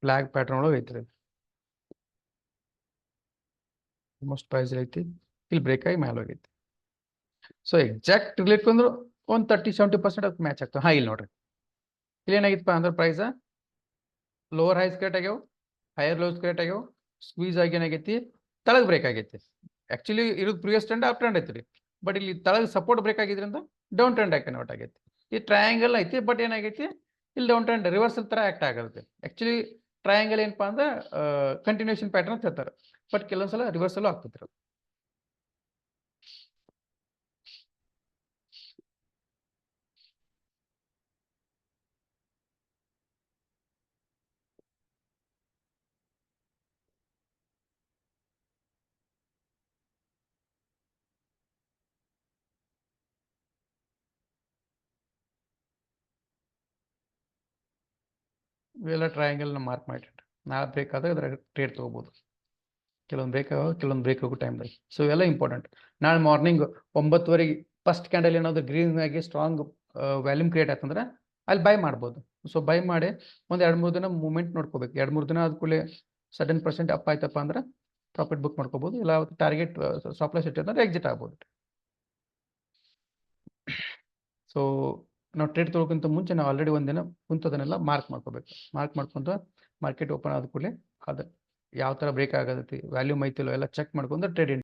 ಫ್ಲಾಗ್ ಪ್ಯಾಟರ್ನ್ ಒಳಗೆ ಐತ್ರಿ, ಆಲ್ಮೋಸ್ಟ್ ಪ್ರೈಸ್ ಐತಿ, ಇಲ್ಲಿ ಬ್ರೇಕ್ ಆಗಿ ಮೇಲೆ ಹೋಗೈತಿ. ಸೊ ಎಕ್ಸಾಕ್ಟ್ ರಿಲೇಟ್ ಅಂದ್ರೆ ಒಂದು 30-70% ಅದಕ್ಕೆ ಮ್ಯಾಚ್ ಆಗ್ತವೆ. ಇಲ್ಲಿ ನೋಡ್ರಿ, ಇಲ್ಲಿ ಏನಾಗಿತ್ತಪ್ಪ ಅಂದ್ರೆ ಪ್ರೈಸ್ ಲೋವರ್ ಹೈಸ್ ಕ್ರಿಯೇಟ್ ಆಗ್ಯಾವ, ಹೈಯರ್ ಲೋಸ್ ಕ್ರಿಯೇಟ್ ಆಗ್ಯಾವ, ಸ್ಕ್ವೀಸ್ ಆಗಿ ಏನಾಗೈತಿ, ತಳಗ್ ಬ್ರೇಕ್ ಆಗೈತಿ. ಆಕ್ಚುಲಿ ಇರೋದು ಪ್ರಿವಿಯಸ್ ಟ್ರೆಂಡ್ ಅಪ್ ಟ್ರೆಂಡ್ ಐತ್ರಿ, ಬಟ್ ಇಲ್ಲಿ ತಳಗ್ ಸಪೋರ್ಟ್ ಬ್ರೇಕ್ ಆಗಿದ್ರಿಂದ ಡೌನ್ ಟ್ರೆಂಡ್ ಆಗಿ ಕನ್ವರ್ಟ್ ಆಗೈತಿ. ಈ ಟ್ರಯಾಂಗಲ್ ಐತಿ, ಬಟ್ ಏನಾಗೈತಿ ಇಲ್ಲಿ ಡೌನ್ ಟ್ರೆಂಡ್ ರಿವರ್ಸಲ್ ತರ ಆಕ್ಟ್ ಆಗುತ್ತೆ. ಆಕ್ಚುಲಿ ಟ್ರಯಾಂಗಲ್ ಏನಪ್ಪಾ ಅಂದ್ರೆ ಕಂಟಿನ್ಯೂಷನ್ ಪ್ಯಾಟರ್ನ್ ಅಂತ ಹೇಳ್ತಾರೆ, ಬಟ್ ಕೆಲವೊಂದ್ಸಲ ರಿವರ್ಸಲ್ ಆಗ್ತೈತಿ. ಇವೆಲ್ಲ ಟ್ರಯಾಂಗಲ್ನ ಮಾರ್ಕ್ ಮಾಡಿಟ್ರಿ, ನಾಳೆ ಬ್ರೇಕ್ ಆದಾಗ ಅದ್ರ ಟ್ರೇಡ್ ತೊಗೋಬೋದು. ಕೆಲವೊಂದು ಬ್ರೇಕ್ ಆಗೋ, ಕೆಲವೊಂದು ಬ್ರೇಕ್ ಹೋಗೋ ಟೈಮ್ದಾಗ. ಸೊ ಇವೆಲ್ಲ ಇಂಪಾರ್ಟೆಂಟ್. ನಾಳೆ ಮಾರ್ನಿಂಗ್ 9:00 ಫಸ್ಟ್ ಕ್ಯಾಂಡಲ್ ಏನಾದ್ರು ಗ್ರೀನ್ ಆಗಿ ಸ್ಟ್ರಾಂಗ್ ವ್ಯಾಲ್ಯೂಮ್ ಕ್ರಿಯೇಟ್ ಆಯ್ತಂದ್ರೆ ಅಲ್ಲಿ ಬೈ ಮಾಡ್ಬೋದು. ಸೊ ಬೈ ಮಾಡಿ ಒಂದು 2-3 ದಿನ ಮೂವ್ಮೆಂಟ್ ನೋಡ್ಕೋಬೇಕು. 2-3 ದಿನ ಆದ್ಕೂಲೆ ಸಡನ್ % ಅಪ್ ಆಯ್ತಪ್ಪ ಅಂದ್ರೆ ಪ್ರಾಫಿಟ್ ಬುಕ್ ಮಾಡ್ಕೋಬೋದು, ಇಲ್ಲ ಟಾರ್ಗೆಟ್ ಸ್ಟಾಪ್ ಲಾಸ್ ಇಟ್ಟಿದ್ರೆ ಎಕ್ಸಿಟ್ ಆಗ್ಬೋದು. ಸೊ ನಾವು ಟ್ರೇಡ್ ತೊಗೊಳಕ್ಕಿಂತ ಮುಂಚೆ ನಾವು ಆಲ್ರೆಡಿ ಒಂದಿನ ಕುಂತದನ್ನೆಲ್ಲ ಮಾರ್ಕ್ ಮಾಡ್ಕೋಬೇಕು. ಮಾರ್ಕ್ ಮಾಡ್ಕೊಂಡು ಮಾರ್ಕೆಟ್ ಓಪನ್ ಆದ ಕೂಡಲೇ ಅದು ಯಾವ ಥರ ಬ್ರೇಕ್ ಆಗತೈತಿ, ವ್ಯಾಲ್ಯೂಮ್ ಐತಿಲ್ಲೋ ಎಲ್ಲ ಚೆಕ್ ಮಾಡ್ಕೊಂಡು ಟ್ರೇಡ್